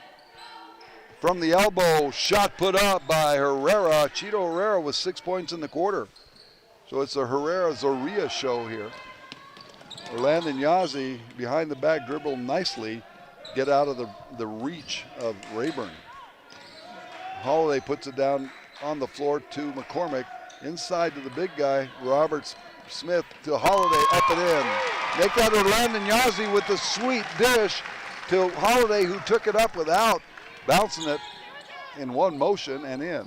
from the elbow, shot put up by Herrera. Chito Herrera with 6 points in the quarter. So it's a Herrera-Zaria show here. Orlando Yazzie behind the back dribble nicely. Get out of the reach of Rayburn. Holiday puts it down on the floor to McCormick. Inside to the big guy, Robert Smith to Holiday, up and in. Make that Orlando Yazzie with the sweet dish to Holiday, who took it up without bouncing it in one motion and in.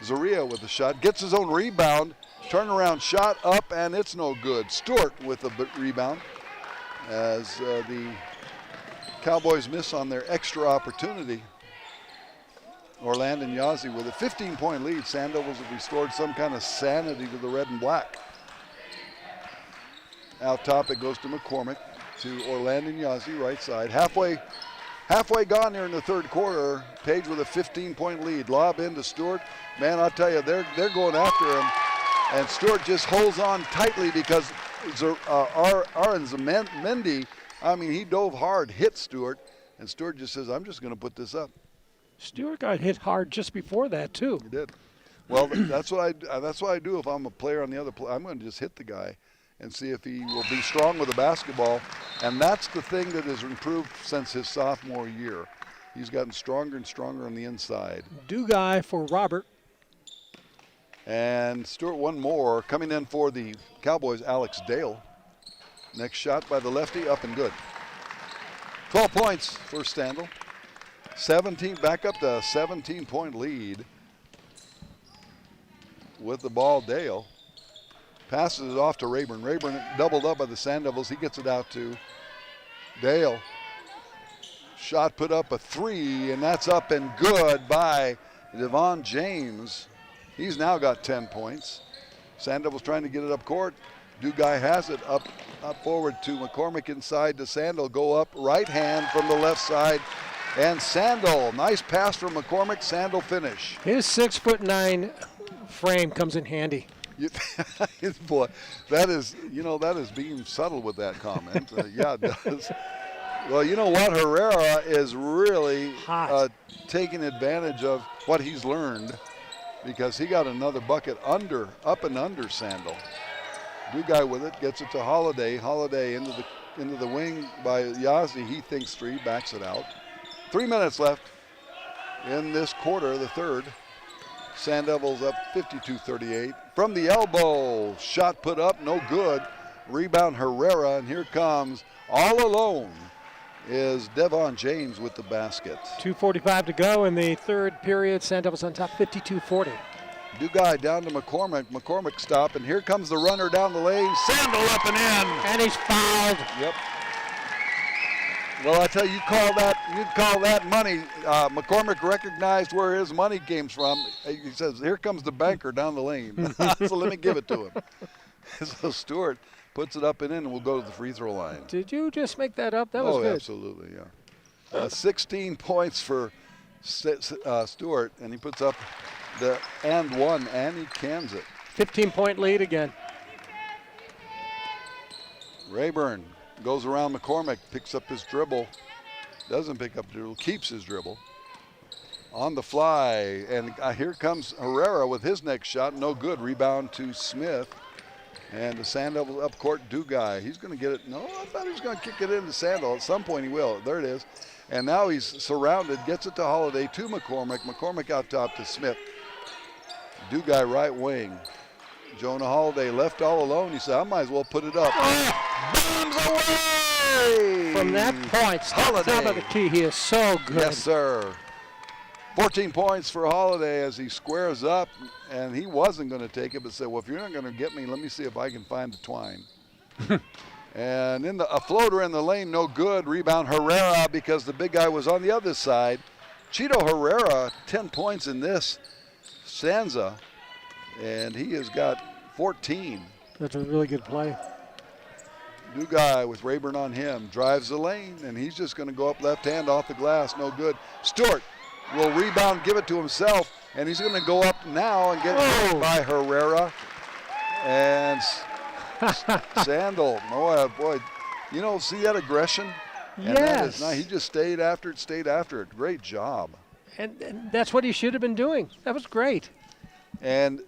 Zaria with the shot, gets his own rebound, turnaround shot up, and it's no good. Stewart with the rebound as the Cowboys miss on their extra opportunity. Orlando Yazzie with a 15-point lead. Sand Devils have restored some kind of sanity to the red and black. Out top it goes to McCormick, to Orlando Yazzie, right side. Halfway gone here in the third quarter. Page with a 15-point lead. Lob into Stewart. Man, I'll tell you, they're going after him. And Stewart just holds on tightly because Aaron Zamendi, I mean, he dove hard, hit Stewart, and Stewart just says, I'm just going to put this up. Stewart got hit hard just before that, too. He did. Well, that's what I do if I'm a player on the other play. I'm going to just hit the guy and see if he will be strong with the basketball. And that's the thing that has improved since his sophomore year. He's gotten stronger and stronger on the inside. Dugai for Robert. And Stewart one more. Coming in for the Cowboys, Alex Dale. Next shot by the lefty, up and good. 12 points for Standel. 17, back up to a 17-point lead with the ball. Dale passes it off to Rayburn. Rayburn doubled up by the Sand Devils. He gets it out to Dale. Shot put up a 3, and that's up and good by Devon James. He's now got 10 points. Sand Devils trying to get it up court. Dugai has it up forward to McCormick, inside to Sandel. Go up, right hand from the left side. And Sandel, nice pass from McCormick. Sandel finish. His 6'9" frame comes in handy. Boy, that is being subtle with that comment. Yeah, it does. Well, you know what? Herrera is really taking advantage of what he's learned, because he got another bucket up and under Sandel. Dugai with it, gets it to Holiday. Holiday into the wing by Yazzie. He thinks 3, backs it out. 3 minutes left in this quarter, the third. Sand Devils up 52-38. From the elbow, shot put up, no good. Rebound Herrera, and here comes, all alone, is Devon James with the basket. 2:45 to go in the third period. Sand Devils on top, 52-40. Dugai down to McCormick. McCormick stop, and here comes the runner down the lane. Sandel up and in. And he's fouled. Yep. Well, I tell you, you'd call that money. McCormick recognized where his money came from. He says, here comes the banker down the lane. So let me give it to him. So Stewart puts it up and in, and we'll go to the free throw line. Did you just make that up? That was good. Oh, absolutely, yeah. 16 points for Stewart, and he puts up the and one, and he cans it. 15-point lead again. Rayburn goes around McCormick, picks up his dribble, doesn't pick up the dribble, keeps his dribble. On the fly, and here comes Herrera with his next shot, no good. Rebound to Smith, and the Sand Devils up court, Dugai. He's going to get it. No, I thought he was going to kick it into Sandel. At some point he will. There it is. And now he's surrounded, gets it to Holiday, to McCormick. McCormick out top to Smith. Dugai right wing. Jonah Holiday left all alone. He said, I might as well put it up. Bombs away! From that point, Holiday. top of the key, he is so good. Yes, sir. 14 points for Holiday as he squares up, and he wasn't going to take it, but said, well, if you're not going to get me, let me see if I can find the twine. And a floater in the lane, no good. Rebound Herrera, because the big guy was on the other side. Cheeto Herrera, 10 points in this stanza, and he has got 14. That's a really good play. New guy with Rayburn on him, drives the lane, and he's just going to go up left hand off the glass, no good. Stewart will rebound, give it to himself, and he's going to go up now and get hit by Herrera. And Sandel, boy, you know, see that aggression? And yes. That is nice. He just stayed after it. Great job. And that's what he should have been doing. That was great. And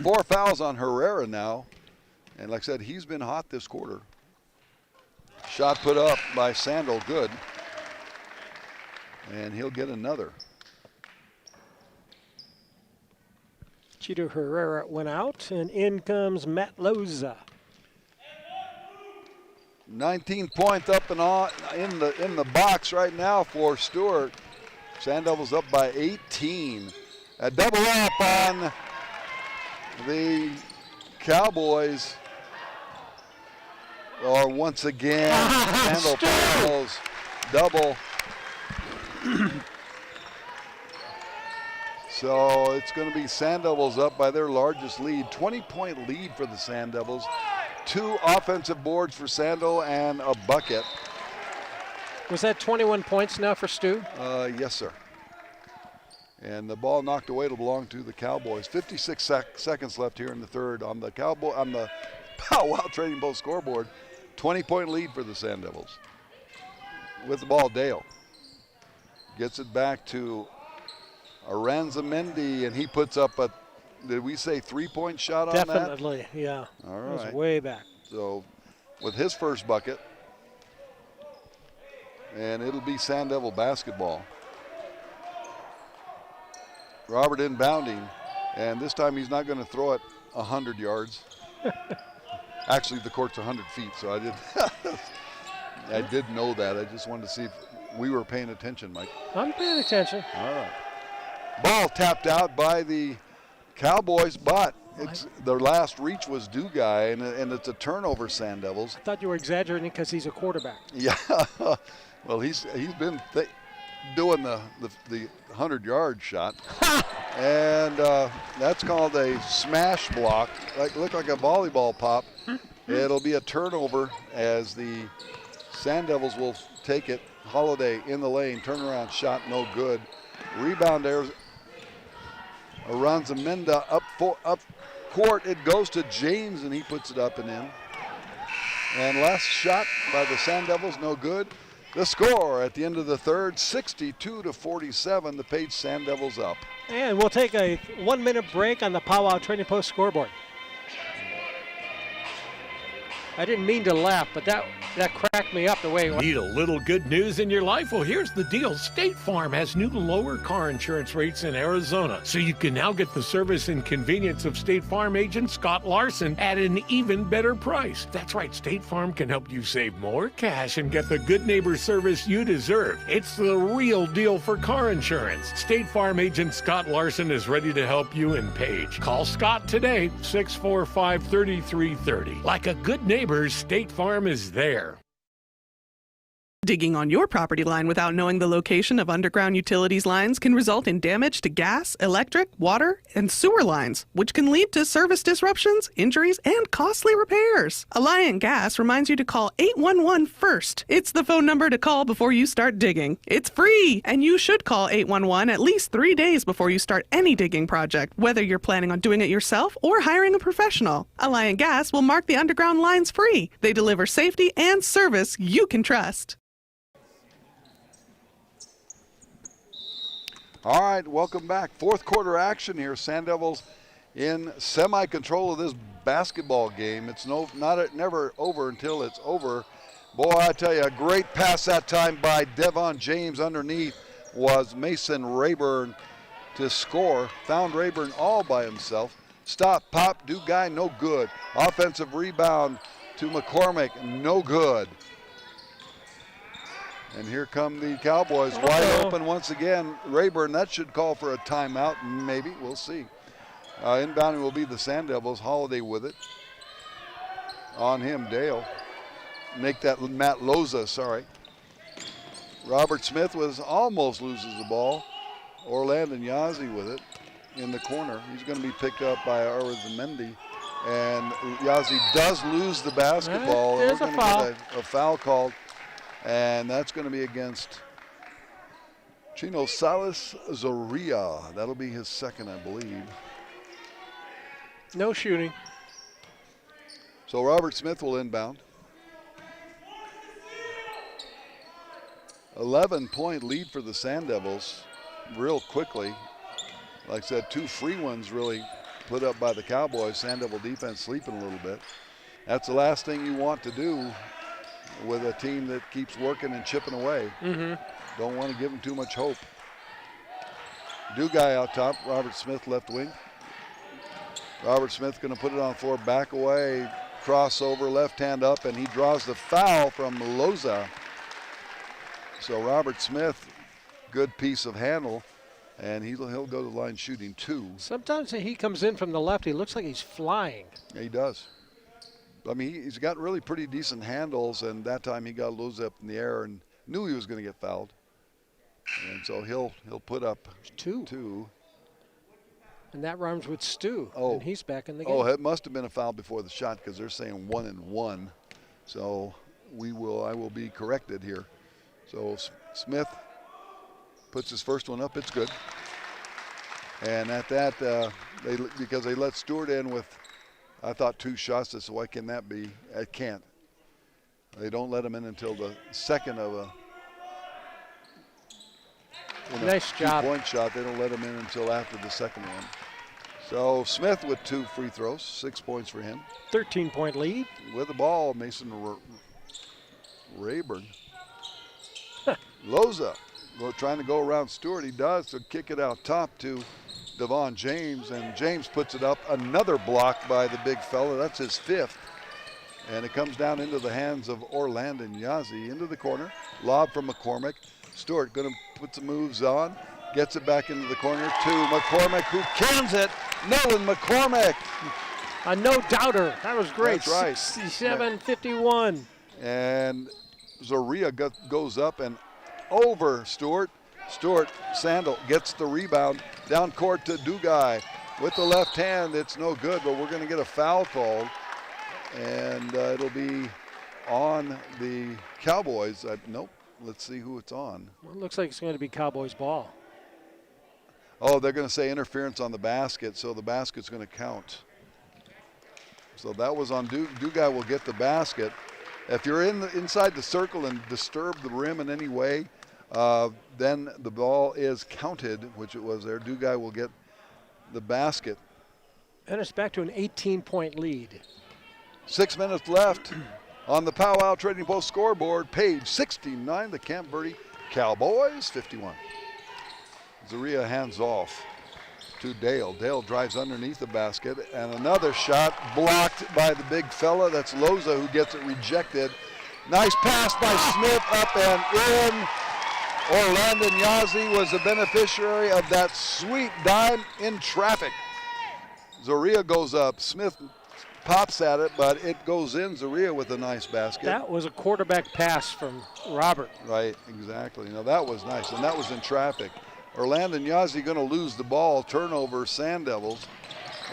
4 fouls on Herrera now. And like I said, he's been hot this quarter. Shot put up by Sandel, good. And he'll get another. Cheeto Herrera went out, and in comes Matt Loza. 19 points up and on in the box right now for Stewart. Sand Devils up by 18. A double up on the Cowboys. Or once again, Sandel fouls, double. So it's going to be Sand Devils up by their largest lead. 20-point lead for the Sand Devils. 2 offensive boards for Sandel and a bucket. Was that 21 points now for Stu? Yes, sir. And the ball knocked away to belong to the Cowboys. 56 seconds left here in the third on the Pow Wow Trading Post scoreboard. 20-point lead for the Sand Devils. With the ball, Dale gets it back to Aranzamendi, and he puts up a, did we say 3-point shot on that? Definitely, yeah. All It was right. way back. So with his first bucket, and it'll be Sand Devil basketball. Robert inbounding, and this time he's not going to throw it 100 yards. Actually, the court's 100 feet, so I did know that. I just wanted to see if we were paying attention, Mike. I'm paying attention. All right. Ball tapped out by the Cowboys, but their last reach was Duguay, and it's a turnover, Sand Devils. I thought you were exaggerating because he's a quarterback. Yeah. Well, he's been doing the 100-yard shot. And that's called a smash block. Look like a volleyball pop. It'll be a turnover as the Sand Devils will take it. Holiday in the lane, turnaround shot, no good. Rebound there. Aranzamenda up court. It goes to James, and he puts it up and in. And last shot by the Sand Devils, no good. The score at the end of the third, 62-47. The Page Sand Devils up. And we'll take a 1-minute break on the Powwow Trading Post scoreboard. I didn't mean to laugh, but that cracked me up the way it was. Need a little good news in your life? Well, here's the deal. State Farm has new lower car insurance rates in Arizona, so you can now get the service and convenience of State Farm agent Scott Larson at an even better price. That's right, State Farm can help you save more cash and get the good neighbor service you deserve. It's the real deal for car insurance. State Farm agent Scott Larson is ready to help you in Page. Call Scott today, 645-3330. Like a good neighbor, State Farm is there. Digging on your property line without knowing the location of underground utilities lines can result in damage to gas, electric, water, and sewer lines, which can lead to service disruptions, injuries, and costly repairs. Alliant Gas reminds you to call 811 first. It's the phone number to call before you start digging. It's free, and you should call 811 at least 3 days before you start any digging project, whether you're planning on doing it yourself or hiring a professional. Alliant Gas will mark the underground lines free. They deliver safety and service you can trust. All right, welcome back. Fourth quarter action here. Sand Devils in semi-control of this basketball game. It's never over until it's over. Boy, I tell you, a great pass that time by Devon James. Underneath was Mason Rayburn to score. Found Rayburn all by himself. Stop, pop, do guy, no good. Offensive rebound to McCormick, no good. And here come the Cowboys, wide open once again. Rayburn, that should call for a timeout, maybe, we'll see. Inbounding will be the Sand Devils, Holiday with it. On him, Dale. Make that Matt Loza, sorry. Robert Smith almost loses the ball. Orlando Yazzie with it in the corner. He's going to be picked up by Arizamendi. And Yazzie does lose the basketball. There's a foul. Get a foul called. And that's going to be against Chino Salas Zoria. That'll be his second, I believe. No shooting. So Robert Smith will inbound. 11-point lead for the Sand Devils real quickly. Like I said, 2 free ones really put up by the Cowboys. Sand Devil defense sleeping a little bit. That's the last thing you want to do with a team that keeps working and chipping away. Don't want to give them too much hope. Duguay out top, Robert Smith left wing. Robert Smith going to put it on the floor, back away, crossover, left hand up, and he draws the foul from Loza. So Robert Smith, good piece of handle, and he'll go to the line shooting 2. Sometimes he comes in from the left, he looks like he's flying. Yeah, he does. I mean, he's got really pretty decent handles, and that time he got Loza up in the air and knew he was going to get fouled. And so he'll put up 2. And that rhymes with Stu. Oh. And he's back in the game. Oh, it must have been a foul before the shot because they're saying 1 and 1. So I will be corrected here. So Smith puts his first one up. It's good. And at that, because they let Stewart in with, I thought 2 shots. So why can that be? It can't. They don't let him in until the second of a nice job. 2-point shot. They don't let him in until after the second one. So Smith with 2 free throws, 6 points for him. 13-point lead. With the ball, Mason Rayburn. Loza trying to go around Stewart. He does, so kick it out top to Devon James, and James puts it up. Another block by the big fella. That's his 5th. And it comes down into the hands of Orlando Yazzie into the corner. Lob from McCormick. Stewart going to put some moves on. Gets it back into the corner to McCormick, who cans it. Nolan McCormick. A no-doubter. That was great. That's right. 67-51. And Zoria goes up and over Stewart. Stewart, Sandel gets the rebound. Down court to Dugai. With the left hand, it's no good, but we're going to get a foul called. And it'll be on the Cowboys. Nope. Let's see who it's on. Well, it looks like it's going to be Cowboys ball. Oh, they're going to say interference on the basket, so the basket's going to count. So that was on Dugai will get the basket. If you're inside the circle and disturb the rim in any way, then the ball is counted, which it was there. Dugai will get the basket. And it's back to an 18-point lead. 6 minutes left on the Powwow Trading Post scoreboard. Page 69, the Camp Verde Cowboys 51. Zaria hands off to Dale. Dale drives underneath the basket, and another shot blocked by the big fella. That's Loza who gets it rejected. Nice pass by Smith up and in. Orlando Nyazi was the beneficiary of that sweet dime in traffic. Zaria goes up. Smith pops at it, but it goes in. Zaria with a nice basket. That was a quarterback pass from Robert. Right, exactly. Now that was nice, and that was in traffic. Orlando Nyazi going to lose the ball. Turnover, Sand Devils.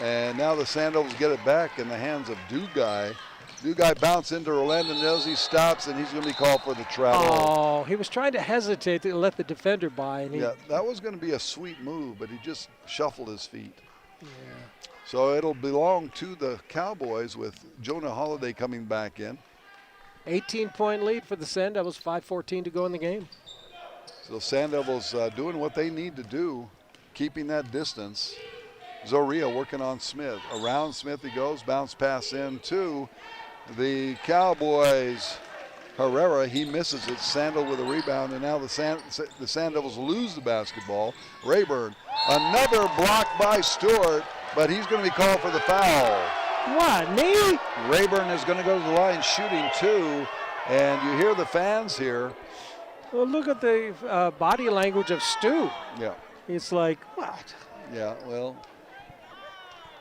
And now the Sand Devils get it back in the hands of Dugai. Dugai bounce into Orlando Nyazi, stops, and he's going to be called for the travel. Oh, he was trying to hesitate to let the defender by. And yeah, that was going to be a sweet move, but he just shuffled his feet. Yeah. So it'll belong to the Cowboys with Jonah Holiday coming back in. 18-point lead for the Sand Devils, 5:14 to go in the game. So Sand Devils doing what they need to do, keeping that distance. Zoria working on Smith. Around Smith he goes, bounce pass in to the Cowboys. Herrera, he misses it. Sandel with a rebound, and now the Sand Devils lose the basketball. Rayburn, another block by Stewart, but he's going to be called for the foul. What, knee? Rayburn is going to go to the line shooting two, and you hear the fans here. Well, look at the body language of Stu. Yeah. It's like, what? Yeah, well.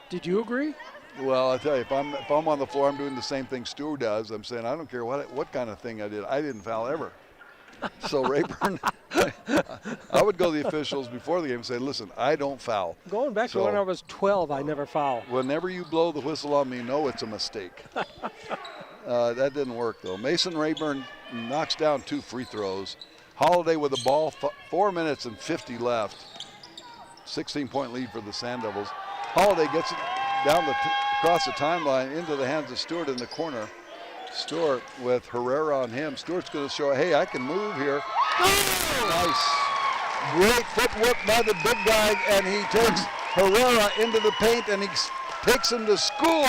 Did you agree? Well, I tell you, if I'm on the floor, I'm doing the same thing Stu does. I'm saying, I don't care what kind of thing I did. I didn't foul ever. So Rayburn, I would go to the officials before the game and say, listen, I don't foul. Going back to when I was 12, I never foul. Whenever you blow the whistle on me, know it's a mistake. That didn't work, though. Mason Rayburn knocks down 2 free throws. Holiday with the ball, 4 minutes and 50 left. 16-point lead for the Sand Devils. Holiday gets it down across the timeline into the hands of Stewart in the corner. Stewart with Herrera on him. Stewart's going to show, hey, I can move here. Nice. Great footwork by the big guy, and he takes Herrera into the paint, and he takes him to school.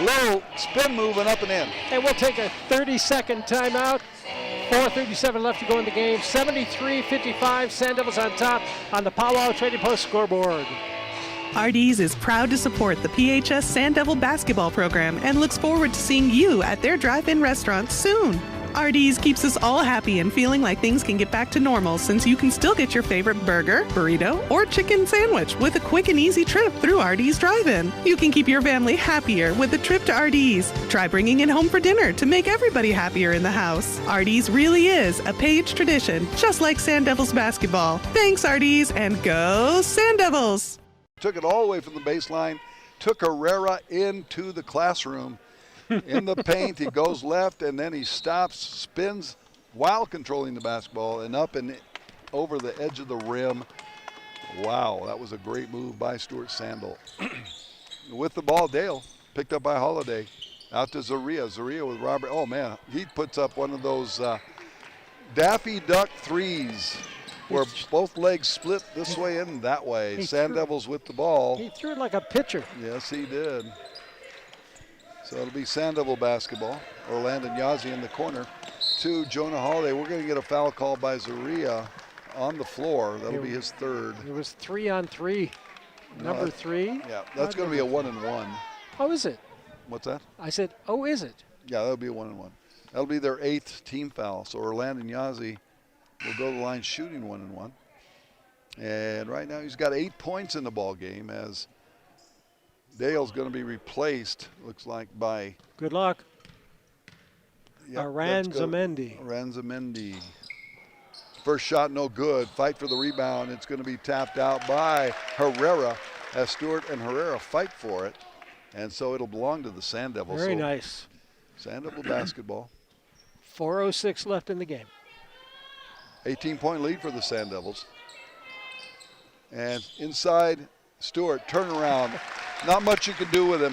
Low spin move and up and in. And we'll take a 30-second timeout. 4:37 left to go in the game. 73-55, Sand Devils on top on the Powwow Trading Post scoreboard. RD's is proud to support the PHS Sand Devil basketball program and looks forward to seeing you at their drive-in restaurant soon. RD's keeps us all happy and feeling like things can get back to normal since you can still get your favorite burger, burrito, or chicken sandwich with a quick and easy trip through RD's Drive-In. You can keep your family happier with a trip to RD's. Try bringing it home for dinner to make everybody happier in the house. RD's really is a Page tradition, just like Sand Devils basketball. Thanks, RD's, and go Sand Devils! Took it all the way from the baseline, took Herrera into the classroom. In the paint, he goes left, and then he stops, spins while controlling the basketball, and up and over the edge of the rim. Wow, that was a great move by Stuart Sandel. With the ball, Dale, picked up by Holiday. Out to Zaria. Zaria with Robert. Oh, man, he puts up one of those Daffy Duck threes where both legs split this way and that way. Sand Devils with the ball. He threw it like a pitcher. Yes, he did. So it'll be Sand Devil basketball. Orlando Nyazi in the corner to Jonah Holiday. We're going to get a foul call by Zaria on the floor. That'll be his third. It was 3-on-3. Number 3. Yeah, that's going to be a 1-and-1. Oh, is it? What's that? I said, oh, is it? Yeah, that'll be a 1-and-1. That'll be their 8th team foul. So Orlando Nyazi will go to the line shooting 1-1. And right now he's got 8 points in the ball game as Dale's going to be replaced, looks like, by Good luck. Aranzamendi. Aranzamendi. First shot no good. Fight for the rebound. It's going to be tapped out by Herrera as Stewart and Herrera fight for it. And so it'll belong to the Sand Devils. Very nice. Sand Devil basketball. 4:06 left in the game. 18-point lead for the Sand Devils. And inside, Stewart, turnaround. Not much you can do with him.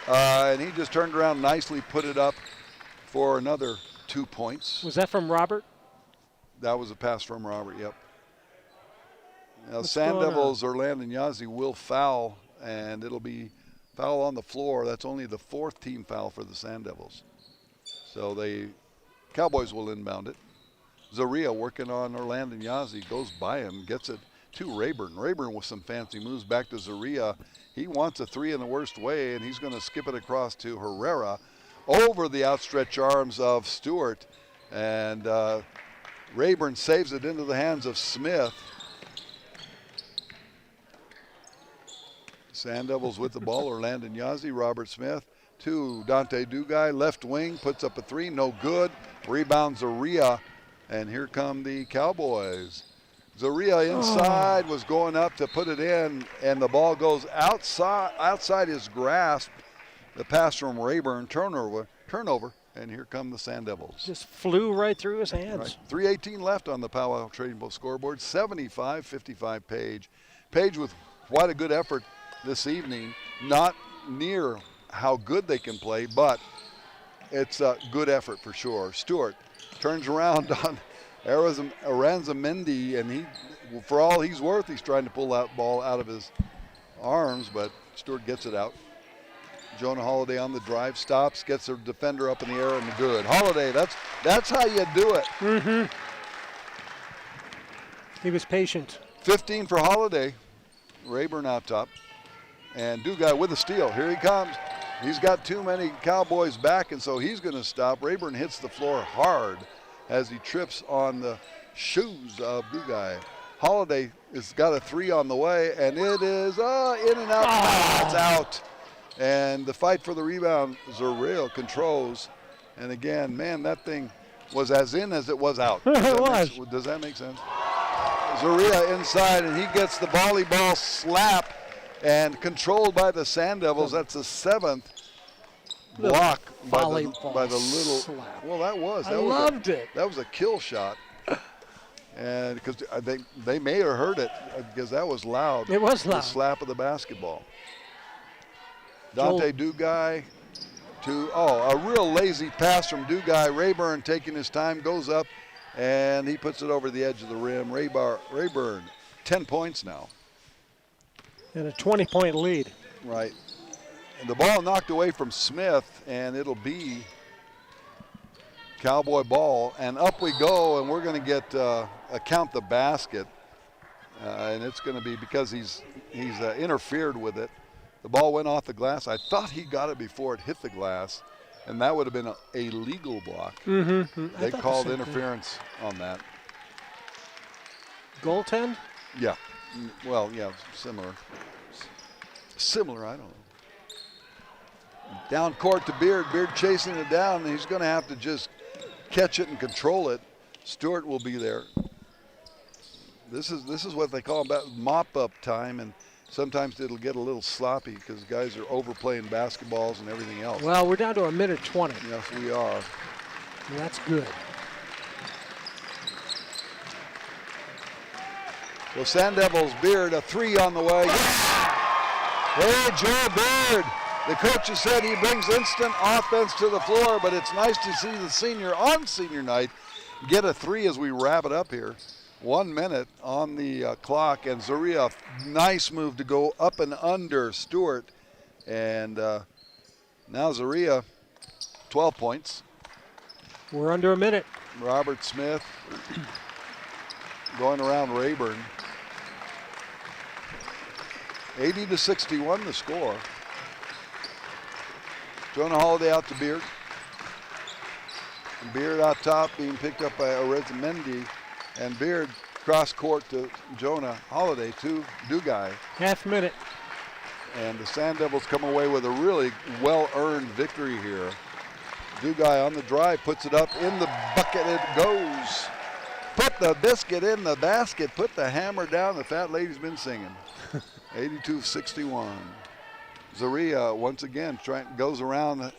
And he just turned around nicely, put it up for another 2 points. Was that from Robert? That was a pass from Robert, yep. Now, Sand Devils or Landon Yazzie will foul, and it'll be foul on the floor. That's only the 4th team foul for the Sand Devils. So the Cowboys will inbound it. Zaria working on Orlando Yazzie, goes by him, gets it to Rayburn. Rayburn with some fancy moves back to Zaria. He wants a 3 in the worst way, and he's going to skip it across to Herrera over the outstretched arms of Stewart. And Rayburn saves it into the hands of Smith. Sand Devils with the ball, Orlando Yazzie, Robert Smith to Dante Dugai, left wing, puts up a 3, no good. Rebound Zaria, and here come the Cowboys. Zaria inside was going up to put it in, and the ball goes outside his grasp. The pass from Rayburn, turnover, and here come the Sand Devils. Just flew right through his hands. Right. 3:18 left on the Powwow Trading Post scoreboard. 75-55 Page. Page with quite a good effort this evening. Not near how good they can play, but it's a good effort for sure. Stewart turns around on Aranzamendi, and he, for all he's worth, he's trying to pull that ball out of his arms, but Stewart gets it out. Jonah Holiday on the drive, stops, gets the defender up in the air, and good. Holiday, that's how you do it. Mm-hmm. He was patient. 15 for Holiday. Rayburn out top. And Dugai with a steal. Here he comes. He's got too many Cowboys back, and so he's going to stop. Rayburn hits the floor hard as he trips on the shoes of Dugai. Holiday has got a 3 on the way, and it is in and out. It's out. And the fight for the rebound, Zareel controls. And again, man, that thing was as in as it was out. Does that make sense? Zaria inside, and he gets the volleyball slap and controlled by the Sand Devils. That's the 7th block by the little slap. Well, that was. I loved it. That was a kill shot. And because they may have heard it because that was loud. It was loud. The slap of the basketball. Dante Dugai to, a real lazy pass from Dugai. Rayburn taking his time, goes up, and he puts it over the edge of the rim. Rayburn, 10 points now. And a 20-point lead. Right. And the ball knocked away from Smith, and it'll be Cowboy ball. And up we go, and we're going to get a count the basket. And it's going to be because he's interfered with it. The ball went off the glass. I thought he got it before it hit the glass, and that would have been a legal block. Mm-hmm. They called interference on that. Goaltend? Yeah. Well, yeah, similar. Similar, I don't know. Down court to Beard. Beard chasing it down, and he's going to have to just catch it and control it. Stewart will be there. This is what they call mop-up time, and sometimes it'll get a little sloppy because guys are overplaying basketballs and everything else. Well, we're down to a minute 20. Yes, we are. And that's good. So Sand Devils, Beard, a 3 on the way. Hey, Joe Beard. The coach has said he brings instant offense to the floor, but it's nice to see the senior on senior night get a 3 as we wrap it up here. 1 minute on the clock, and Zaria, nice move to go up and under Stewart. And now Zaria, 12 points. We're under a minute. Robert Smith going around Rayburn. 80-61 the score. Jonah Holiday out to Beard. Beard out top being picked up by Aranzamendi. And Beard cross court to Jonah Holiday to Dugai. Half minute. And the Sand Devils come away with a really well-earned victory here. Dugai on the drive, puts it up in the bucket, it goes. Put the biscuit in the basket, put the hammer down, the fat lady's been singing. 82-61. Zaria once again goes around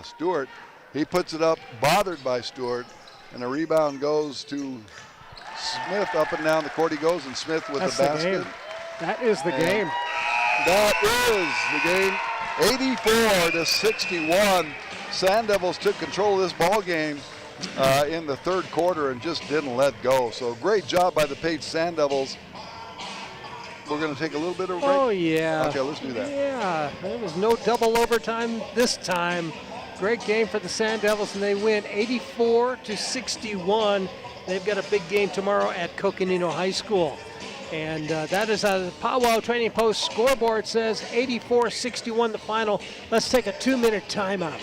Stewart. He puts it up, bothered by Stewart, and the rebound goes to Smith. Up and down the court he goes, and Smith with the basket. Game. That is the game. That is the game. 84-61. Sand Devils took control of this ball game in the third quarter and just didn't let go. So great job by the Page Sand Devils. We're going to take a little bit of a break. Oh, yeah. Okay, let's do that. Yeah, there was no double overtime this time. Great game for the Sand Devils, and they win 84-61. They've got a big game tomorrow at Coconino High School. And that is the Powwow Training Post scoreboard says 84-61 the final. Let's take a 2-minute timeout.